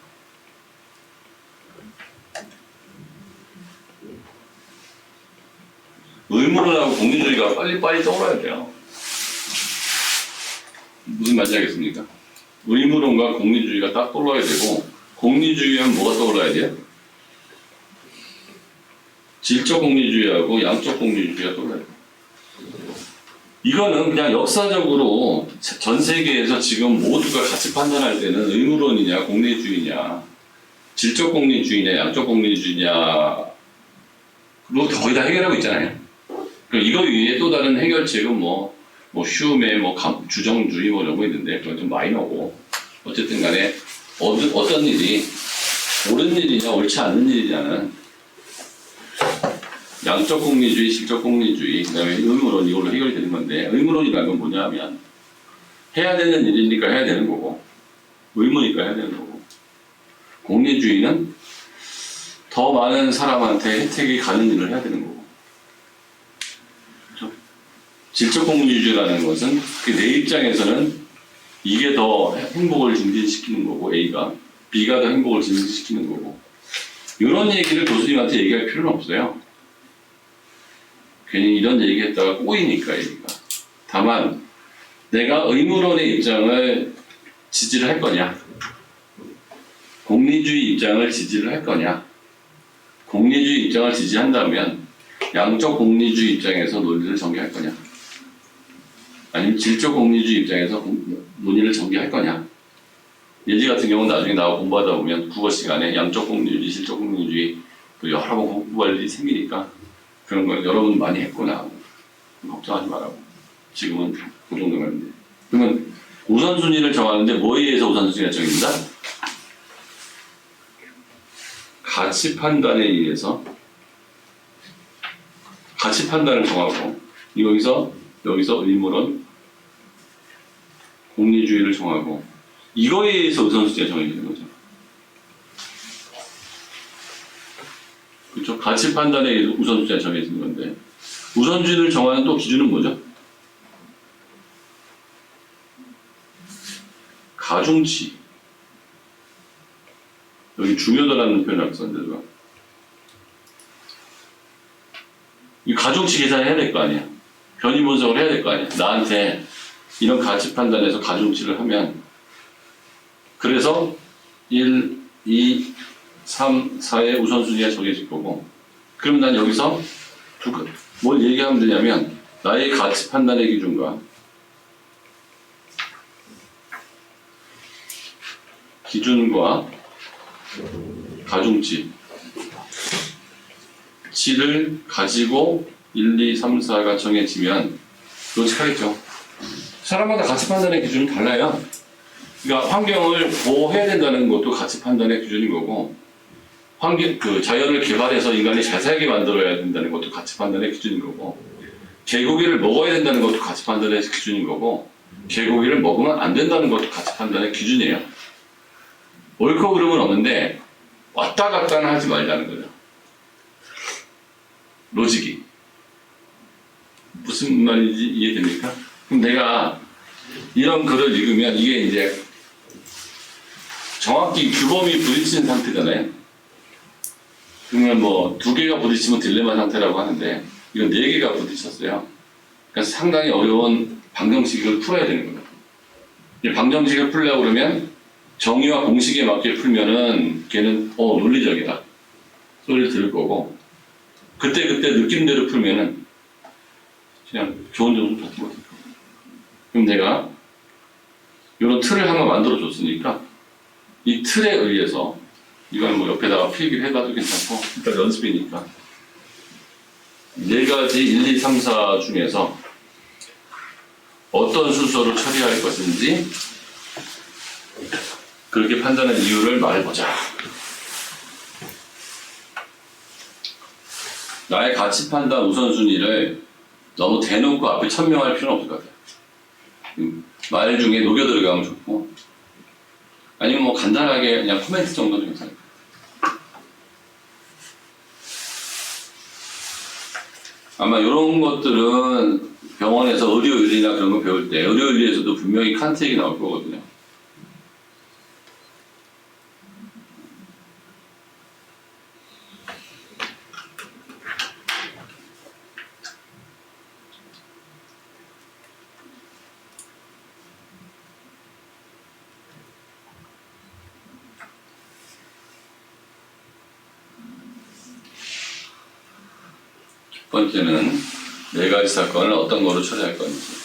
의무론하고 공리주의가 빨리빨리 떠올라야 돼요. 무슨 말인지 알겠습니까? 의무론과 공리주의가 딱 떠올라야 되고 공리주의하면 뭐가 떠올라야 돼요? 질적 공리주의하고 양적 공리주의가 떠올라야 돼요. 이거는 그냥 역사적으로 전 세계에서 지금 모두가 가치 판단할 때는 의무론이냐 공리주의냐 질적 공리주의냐 양적 공리주의냐로 거의 다 해결하고 있잖아요. 이거 위에 또 다른 해결책은 뭐 휴메, 주정주의 이런 거 있는데 그건 좀 마이너고 어쨌든 간에 어떤 일이 옳은 일이냐 옳지 않은 일이냐는 양적 공리주의, 질적 공리주의, 그 다음에 의무론 이걸로 해결이 되는 건데 의무론이라는 건 뭐냐 하면 해야 되는 일이니까 해야 되는 거고 의무니까 해야 되는 거고 공리주의는 더 많은 사람한테 혜택이 가는 일을 해야 되는 거고 그렇죠? 질적 공리주의라는 것은 내 입장에서는 이게 더 행복을 증진시키는 거고 A가 B가 더 행복을 증진시키는 거고 이런 얘기를 교수님한테 얘기할 필요는 없어요. 괜히 이런 얘기했다가 꼬이니까 얘기가. 다만 내가 의무론의 입장을 지지를 할 거냐 공리주의 입장을 지지를 할 거냐 공리주의 입장을 지지한다면 양적 공리주의 입장에서 논의를 전개할 거냐 아니면 질적 공리주의 입장에서 논의를 전개할 거냐. 예지 같은 경우는 나중에 나와 공부하다 보면 국어 시간에 양적 공리주의, 질적 공리주의 또 여러 번 공부할 일이 생기니까 그런 거 여러분 많이 했구나. 걱정하지 말라고. 지금은 그 정도가 있는데. 그러면 우선순위를 정하는데 뭐에 의해서 우선순위가 정해진다? 가치 판단에 의해서 가치 판단을 정하고 여기서 의무론 공리주의를 정하고 이거에 의해서 우선순위가 정해지는 거죠. 그렇죠? 가치 판단에 의해서 우선순위가 정해지는 건데 우선순위를 정하는 또 기준은 뭐죠? 가중치. 여기 중요도라는 표현을 썼는데 이 가중치 계산을 해야 될 거 아니야. 변이 분석을 해야 될 거 아니야. 나한테 이런 가치 판단에서 가중치를 하면 그래서 1, 2, 3, 4의 우선순위가 정해질 거고 그럼 난 여기서 뭘 얘기하면 되냐면 나의 가치 판단의 기준과 기준과 가중치 치를 가지고 1, 2, 3, 4가 정해지면 로직하겠죠. 사람마다 가치 판단의 기준은 달라요. 그러니까 환경을 보호해야 된다는 것도 가치 판단의 기준인 거고 자연을 개발해서 인간이 잘 살게 만들어야 된다는 것도 가치 판단의 기준인 거고 개고기를 먹어야 된다는 것도 가치 판단의 기준인 거고 개고기를 먹으면 안 된다는 것도 가치 판단의 기준이에요. 옳고 그름은 없는데 왔다 갔다는 하지 말자는 거죠. 로직이. 무슨 말인지 이해됩니까? 그럼 내가 이런 글을 읽으면 이게 이제 정확히 규범이 부딪힌 상태잖아요. 그러면 뭐 2개가 부딪히면 딜레마 상태라고 하는데 이건 4개가 부딪혔어요. 그래서 상당히 어려운 방정식을 풀어야 되는 거예요. 이 방정식을 풀려고 그러면 정의와 공식에 맞게 풀면은 걔는 논리적이다 소리를 들을 거고 그때 느낌대로 풀면은 그냥 좋은 점수 받지 못할 거고 그럼 내가 이런 틀을 한번 만들어 줬으니까 이 틀에 의해서 이건 뭐 옆에다가 필기를 해봐도 괜찮고 일단 연습이니까 4가지 1, 2, 3, 4 중에서 어떤 순서로 처리할 것인지 그렇게 판단한 이유를 말해보자. 나의 가치 판단 우선순위를 너무 대놓고 앞에 천명할 필요는 없을 것 같아요. 말 중에 녹여 들어가면 좋고 아니면 뭐 간단하게 그냥 코멘트 정도도 괜찮아요. 아마 이런 것들은 병원에서 의료윤리나 그런 거 배울 때 의료윤리에서도 분명히 칸트 얘기 나올 거거든요. 첫 번째는 4가지 사건을 어떤 거로 처리할 건지.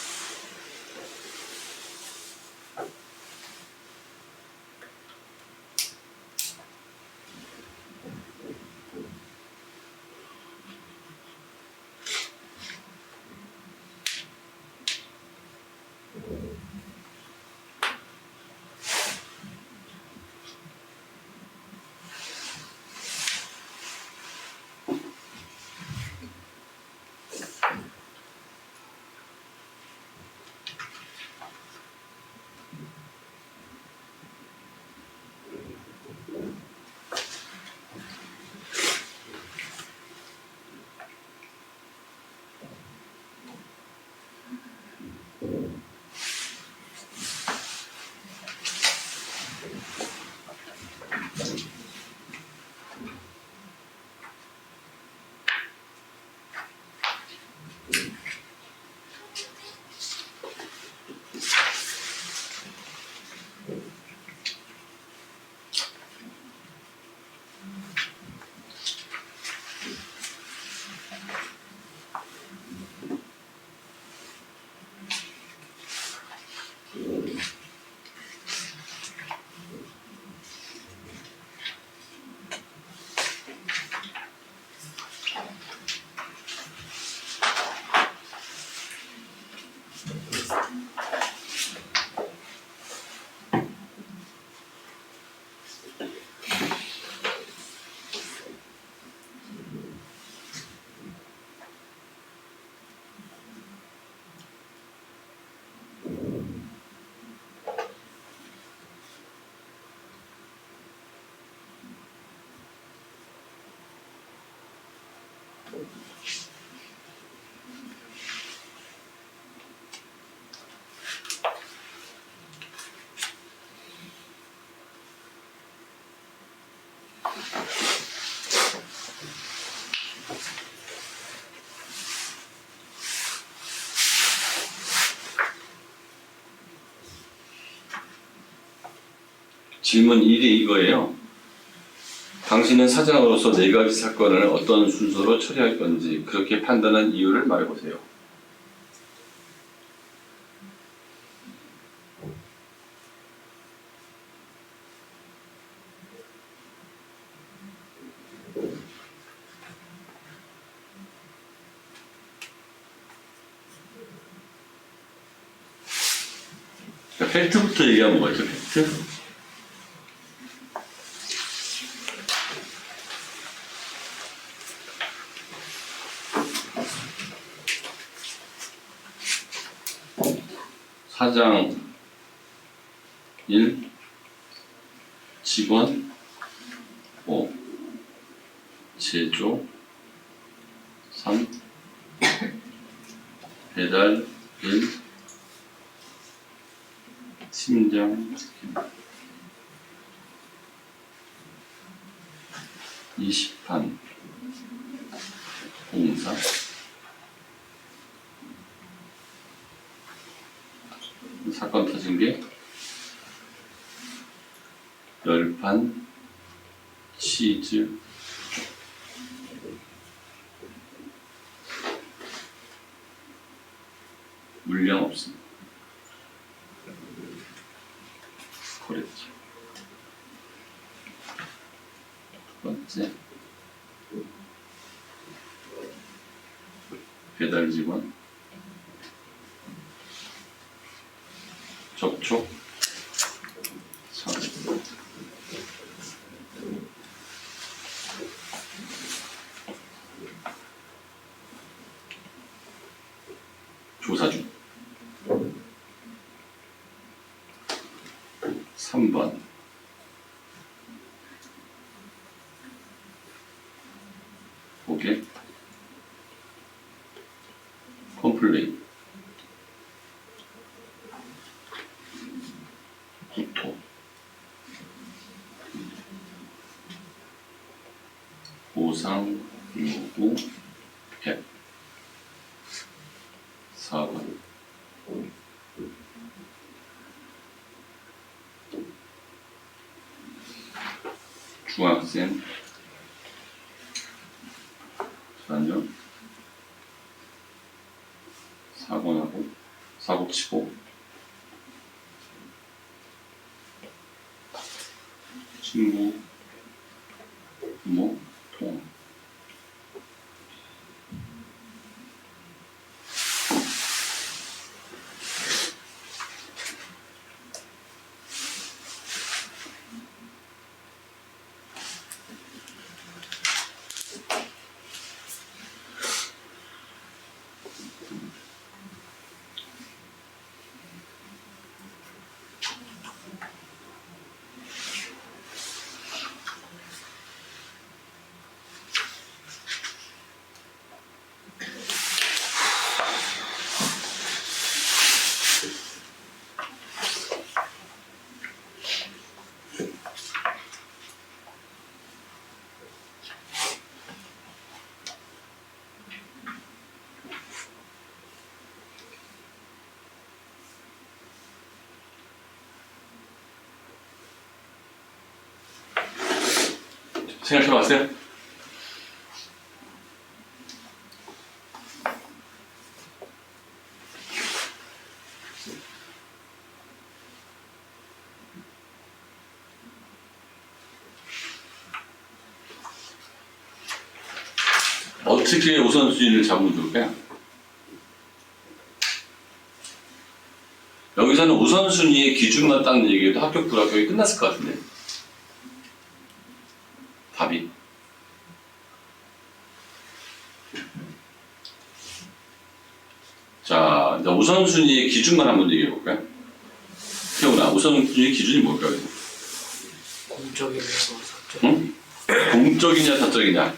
질문 1이 이거예요. 당신은 사장으로서 4가지 사건을 어떤 순서로 처리할 건지 그렇게 판단한 이유를 말해보세요. 팩트부터 얘기하면 뭐죠? 팩트? 사장 1, 직원 5, 제조 3, 배달 1, 팀장 20판 공사 사건 터진 게 10판 치즈 물량 없습니다. 그랬죠. 두 번째 배달 직원 접촉 3 조사 중 3번 고객 컴플레인 구토 보상 요구 캡 4번 중학생 잠깐만요. 사고나고 사고 치고 친구 부모 통화 생각해봤어요? 어떻게 우선순위를 잡으면 좋을까요? 여기서는 우선순위의 기준만 딱 얘기해도 합격 불합격이 끝났을 것 같은데 답이 자, 이제 우선순위의 기준만 한번 얘기해 볼까요? 태훈아, 우선순위의 기준이 뭘까요? 공적이면서 사적. 응? 공적이냐 사적이냐?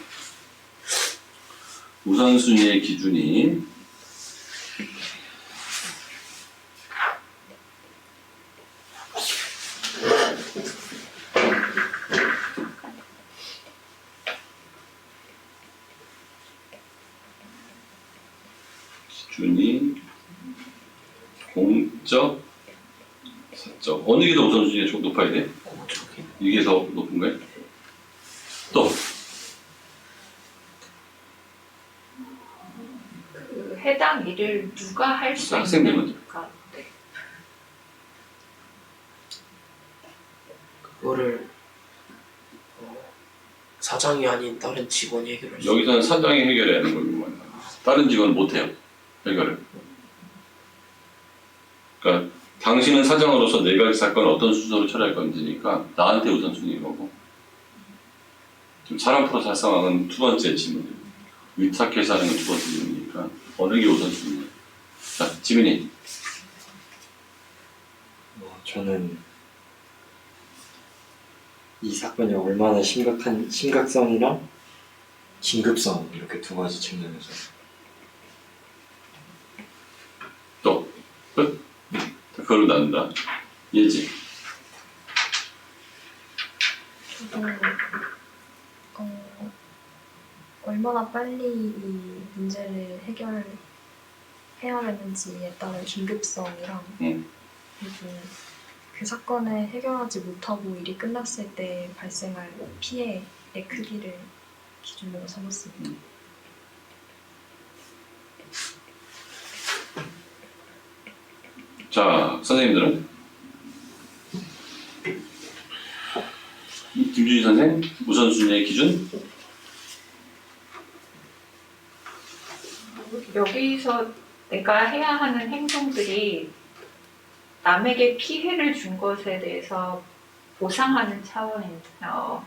우선순위의 기준이 공적, 사적 어느 게 더 우선순위가 좀 높아야 돼? 공적. 이게 더 높은 거예요? 또 그 해당 일을 누가 할 수 학생들 있는 먼저. 네. 그거를 사장이 아닌 다른 직원이 해결할 수 여기서는 사장이 해결해야 하는 거고 다른 직원은 못해요. 해결을. 그러니까 당신은 사장으로서 네 가지 사건을 어떤 순서로 처리할 건지니까 나한테 우선순위인 거고 지금 사람 프로 살상왕은 두 번째 질문이에요. 위탁해서 하는 건 두 번째 질문이니까 어느 게 우선순위예요? 자, 지민이. 저는 이 사건이 얼마나 심각성이랑 긴급성 이렇게 두 가지 측면에서 또 끝? 그걸로 나눈다. 예지. 저도 얼마나 빨리 이 문제를 해결해야 되는지에 따른 긴급성이랑 그리고 그 사건을 해결하지 못하고 일이 끝났을 때 발생할 피해의 크기를 기준으로 삼았습니다. 자, 선생님들은? 김준희 선생, 우선순위의 기준? 여기서 내가 해야 하는 행동들이 남에게 피해를 준 것에 대해서 보상하는 차원인가요?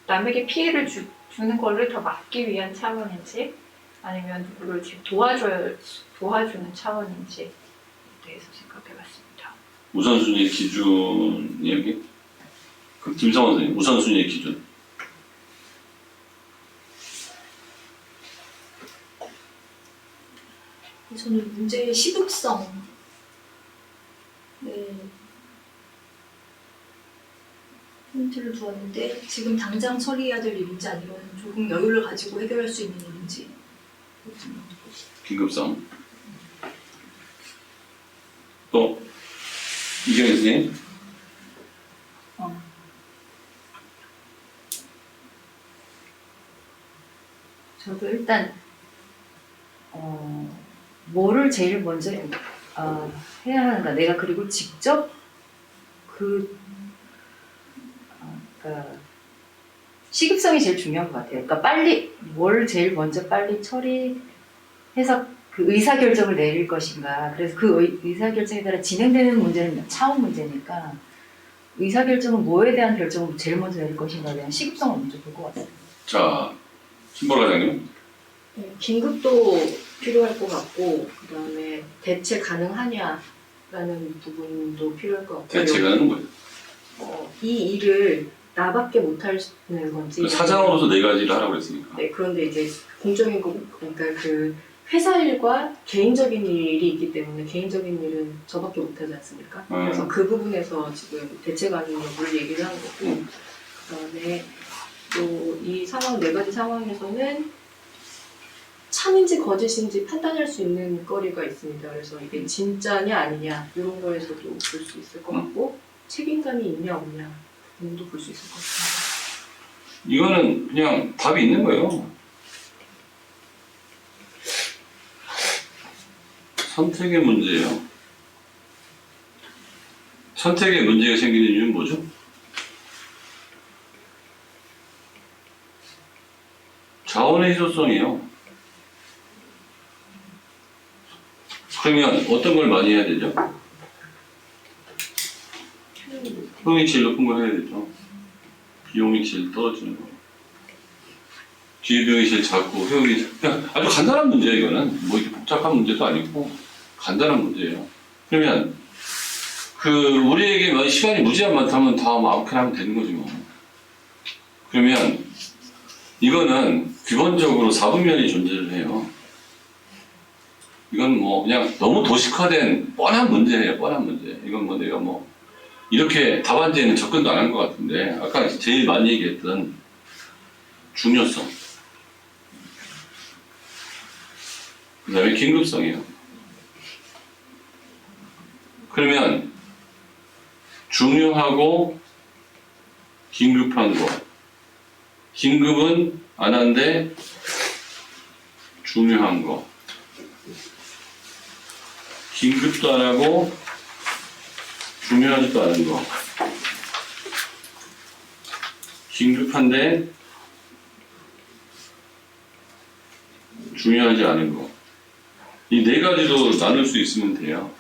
남에게 피해를 주는 거를 더 막기 위한 차원인지 아니면 누구를 지금 도와주는 차원인지에 대해서 생각해봤습니다. 우선순위의 기준이 여기? 그 김성원 선생님, 우선순위의 기준. 저는 문제의 시급성을 포인트를 두었는데 지금 당장 처리해야 될 일인지 아니면 조금 여유를 가지고 해결할 수 있는 일인지. 긴급성. 또 이경희 선생님. 저도 일단 뭐를 제일 먼저 해야 하는가. 내가 그리고 직접 그러니까 시급성이 제일 중요한 것 같아요. 그러니까 빨리 뭘 제일 먼저 빨리 처리해서 그 의사결정을 내릴 것인가. 그래서 그 의사결정에 따라 진행되는 문제는 차원 문제니까 의사결정은 뭐에 대한 결정을 제일 먼저 내릴 것인가에 대한 시급성을 먼저 볼 것 같아요. 자, 신보라 과장님. 네, 긴급도 필요할 것 같고 그다음에 대체 가능하냐라는 부분도 필요할 것 같고요. 대체가는 뭐예요? 이 일을 나밖에 못하는 건지 사장으로서 네 가지를 하라고 했으니까. 네, 그런데 이제 공적인 거 그러니까 그 회사 일과 개인적인 일이 있기 때문에 개인적인 일은 저밖에 못하지 않습니까? 그래서 그 부분에서 지금 대체 가능 여부를 얘기를 하는 거고 그다음에 또 이 상황 네 가지 상황에서는 참인지 거짓인지 판단할 수 있는 거리가 있습니다. 그래서 이게 진짜냐 아니냐 이런 거에서도 볼 수 있을 것 같고 책임감이 있냐 없냐 부분도 볼 수 있을 것 같습니다. 이거는 그냥 답이 있는 거예요. 선택의 문제예요. 선택의 문제가 생기는 이유는 뭐죠? 자원의 희소성이에요. 그러면 어떤 걸 많이 해야 되죠? 효용이 제일 높은 걸 해야 되죠. 비용이 제일 떨어지는 거. 기회비용이 제일 작고 효용이 그냥 아주 간단한 문제예요. 이거는 뭐 이렇게 복잡한 문제도 아니고 간단한 문제예요. 그러면 우리에게 시간이 무제한 많다면 다 아무렇게나 하면 되는 거지 뭐. 그러면 이거는 기본적으로 4분면이 존재를 해요. 이건 뭐 그냥 너무 도식화된 뻔한 문제예요. 뻔한 문제. 이건 뭐 내가 뭐 이렇게 답안지에는 접근도 안 한 것 같은데 아까 제일 많이 얘기했던 중요성 그 다음에 긴급성이에요. 그러면 중요하고 긴급한 거. 긴급은 안 한데 중요한 거. 긴급도 안 하고 중요하지도 않은 거. 긴급한데 중요하지 않은 거. 이 네 가지로 나눌 수 있으면 돼요.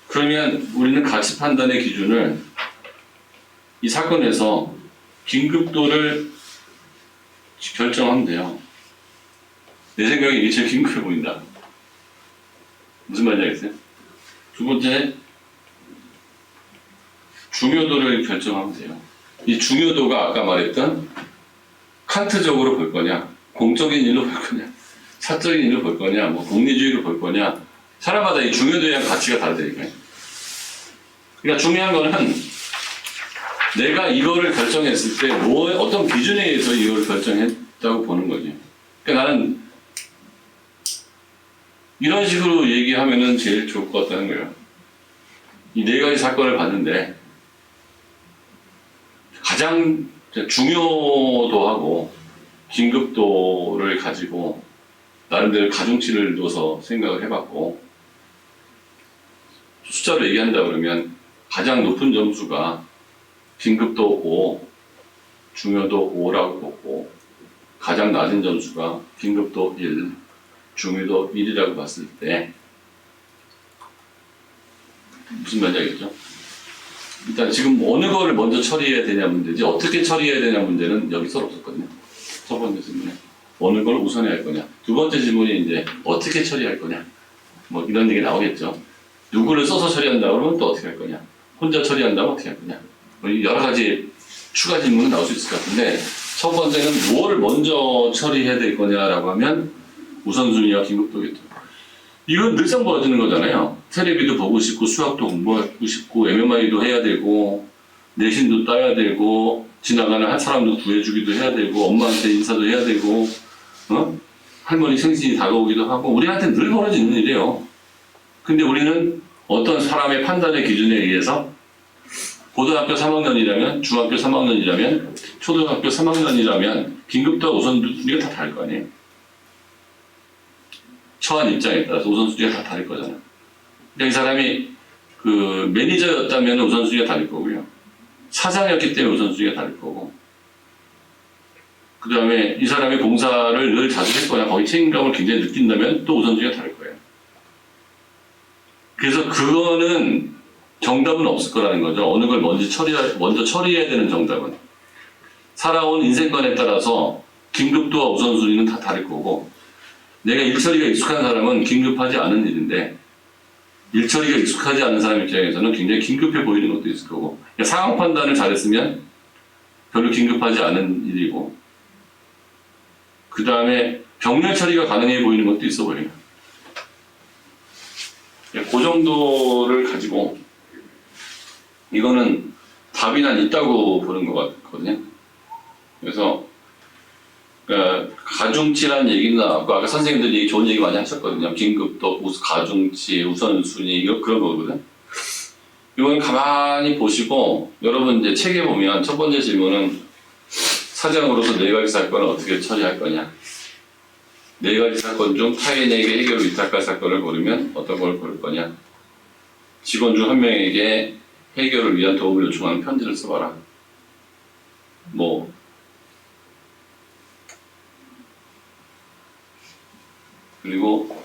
그러면 우리는 가치 판단의 기준을 이 사건에서 긴급도를 결정하면 돼요. 내 생각에 이게 제일 긴급해 보인다. 무슨 말인지 알겠어요? 두 번째, 중요도를 결정하면 돼요. 이 중요도가 아까 말했던 칸트적으로 볼 거냐, 공적인 일로 볼 거냐, 사적인 일로 볼 거냐, 뭐 공리주의로 볼 거냐, 사람마다 이 중요도에 대한 가치가 다르다니까요. 그러니까 중요한 거는 내가 이거를 결정했을 때 어떤 기준에 의해서 이거를 결정했다고 보는 거지. 그러니까 나는 이런 식으로 얘기하면은 제일 좋을 것 같다는 거예요. 이 네 가지 사건을 봤는데 가장 중요도하고 긴급도를 가지고 나름대로 가중치를 둬서 생각을 해봤고, 숫자로 얘기한다 그러면 가장 높은 점수가 긴급도 5, 중요도 5라고 보고, 가장 낮은 점수가 긴급도 1, 중요도 1이라고 봤을 때 무슨 말인지 알겠죠? 일단 지금 어느 거를 먼저 처리해야 되냐 문제지, 어떻게 처리해야 되냐 문제는 여기서 없었거든요. 첫 번째 질문에 어느 걸 우선해야 할 거냐, 두 번째 질문이 이제 어떻게 처리할 거냐, 뭐 이런 얘기 나오겠죠. 누구를 써서 처리한다 그러면 또 어떻게 할 거냐, 혼자 처리한다면 어떻게 할 거냐, 뭐 여러 가지 추가 질문은 나올 수 있을 것 같은데, 첫 번째는 뭐를 먼저 처리해야 될 거냐라고 하면 우선순위와 긴급도겠죠. 이건 늘상 벌어지는 거잖아요. 텔레비도 보고 싶고, 수학도 공부하고 싶고, MMI도 해야 되고, 내신도 따야 되고, 지나가는 한 사람도 구해주기도 해야 되고, 엄마한테 인사도 해야 되고, 할머니 생신이 다가오기도 하고, 우리한테 늘 벌어지는 일이에요. 근데 우리는 어떤 사람의 판단의 기준에 의해서 고등학교 3학년이라면, 중학교 3학년이라면, 초등학교 3학년이라면 긴급도와 우선순위가 다 다를 거 아니에요. 처한 입장에 따라서 우선순위가 다 다를 거잖아요. 그러니까 이 사람이 그 매니저였다면 우선순위가 다를 거고요. 사장이었기 때문에 우선순위가 다를 거고, 그 다음에 이 사람이 봉사를 늘 자주 했거나 거의 책임감을 굉장히 느낀다면 또 우선순위가 다를 거예요. 그래서 그거는 정답은 없을 거라는 거죠. 어느 걸 먼저 처리해야 되는 정답은. 살아온 인생관에 따라서 긴급도와 우선순위는 다 다를 거고, 내가 일처리가 익숙한 사람은 긴급하지 않은 일인데, 일처리가 익숙하지 않은 사람 입장에서는 굉장히 긴급해 보이는 것도 있을 거고, 그러니까 상황 판단을 잘했으면 별로 긴급하지 않은 일이고, 그 다음에 병렬 처리가 가능해 보이는 것도 있어 보여요. 그 정도를 가지고 이거는 답이 난 있다고 보는 것 같거든요. 그래서 가중치라는 얘기는 나왔고, 아까 선생님들이 좋은 얘기 많이 하셨거든요. 긴급도, 가중치, 우선순위, 그런 거거든. 이건 가만히 보시고, 여러분 이제 책에 보면 첫 번째 질문은 사장으로서 네 가지 사건을 어떻게 처리할 거냐. 네 가지 사건 중 타인에게 해결을 위탁할 사건을 고르면 어떤 걸 고를 거냐. 직원 중 한 명에게 해결을 위한 도움을 요청하는 편지를 써봐라. 뭐 그리고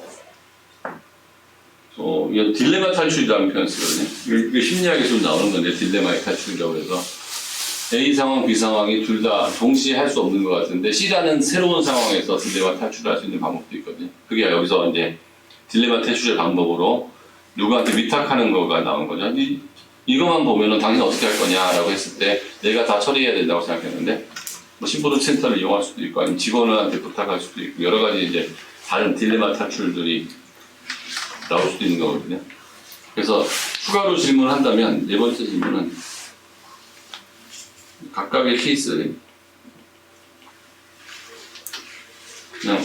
이건 딜레마 탈출이라는 표현을 쓰거든요. 이게 심리학에 좀 나오는 건데, 딜레마의 탈출이라고 해서 A 상황, B 상황이 둘 다 동시에 할 수 없는 것 같은데, C라는 새로운 상황에서 딜레마 탈출을 할 수 있는 방법도 있거든요. 그게 여기서 이제 딜레마 탈출의 방법으로 누구한테 위탁하는 거가 나온 거죠. 이것만 보면은 당신 어떻게 할 거냐라고 했을 때 내가 다 처리해야 된다고 생각했는데, 뭐 신부름 센터를 이용할 수도 있고, 아니면 직원한테 부탁할 수도 있고, 여러 가지 이제 다른 딜레마 탈출들이 나올 수도 있는 거거든요. 그래서 추가로 질문을 한다면, 네 번째 질문은 각각의 케이스, 그냥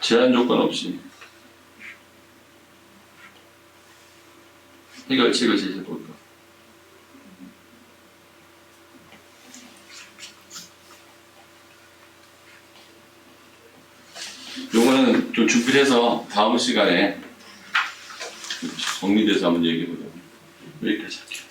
제한 조건 없이 해결책을 제시해 볼까. 요거는 좀 준비를 해서 다음 시간에 정리돼서 한번 얘기해 보자고. 여기까지 할게요.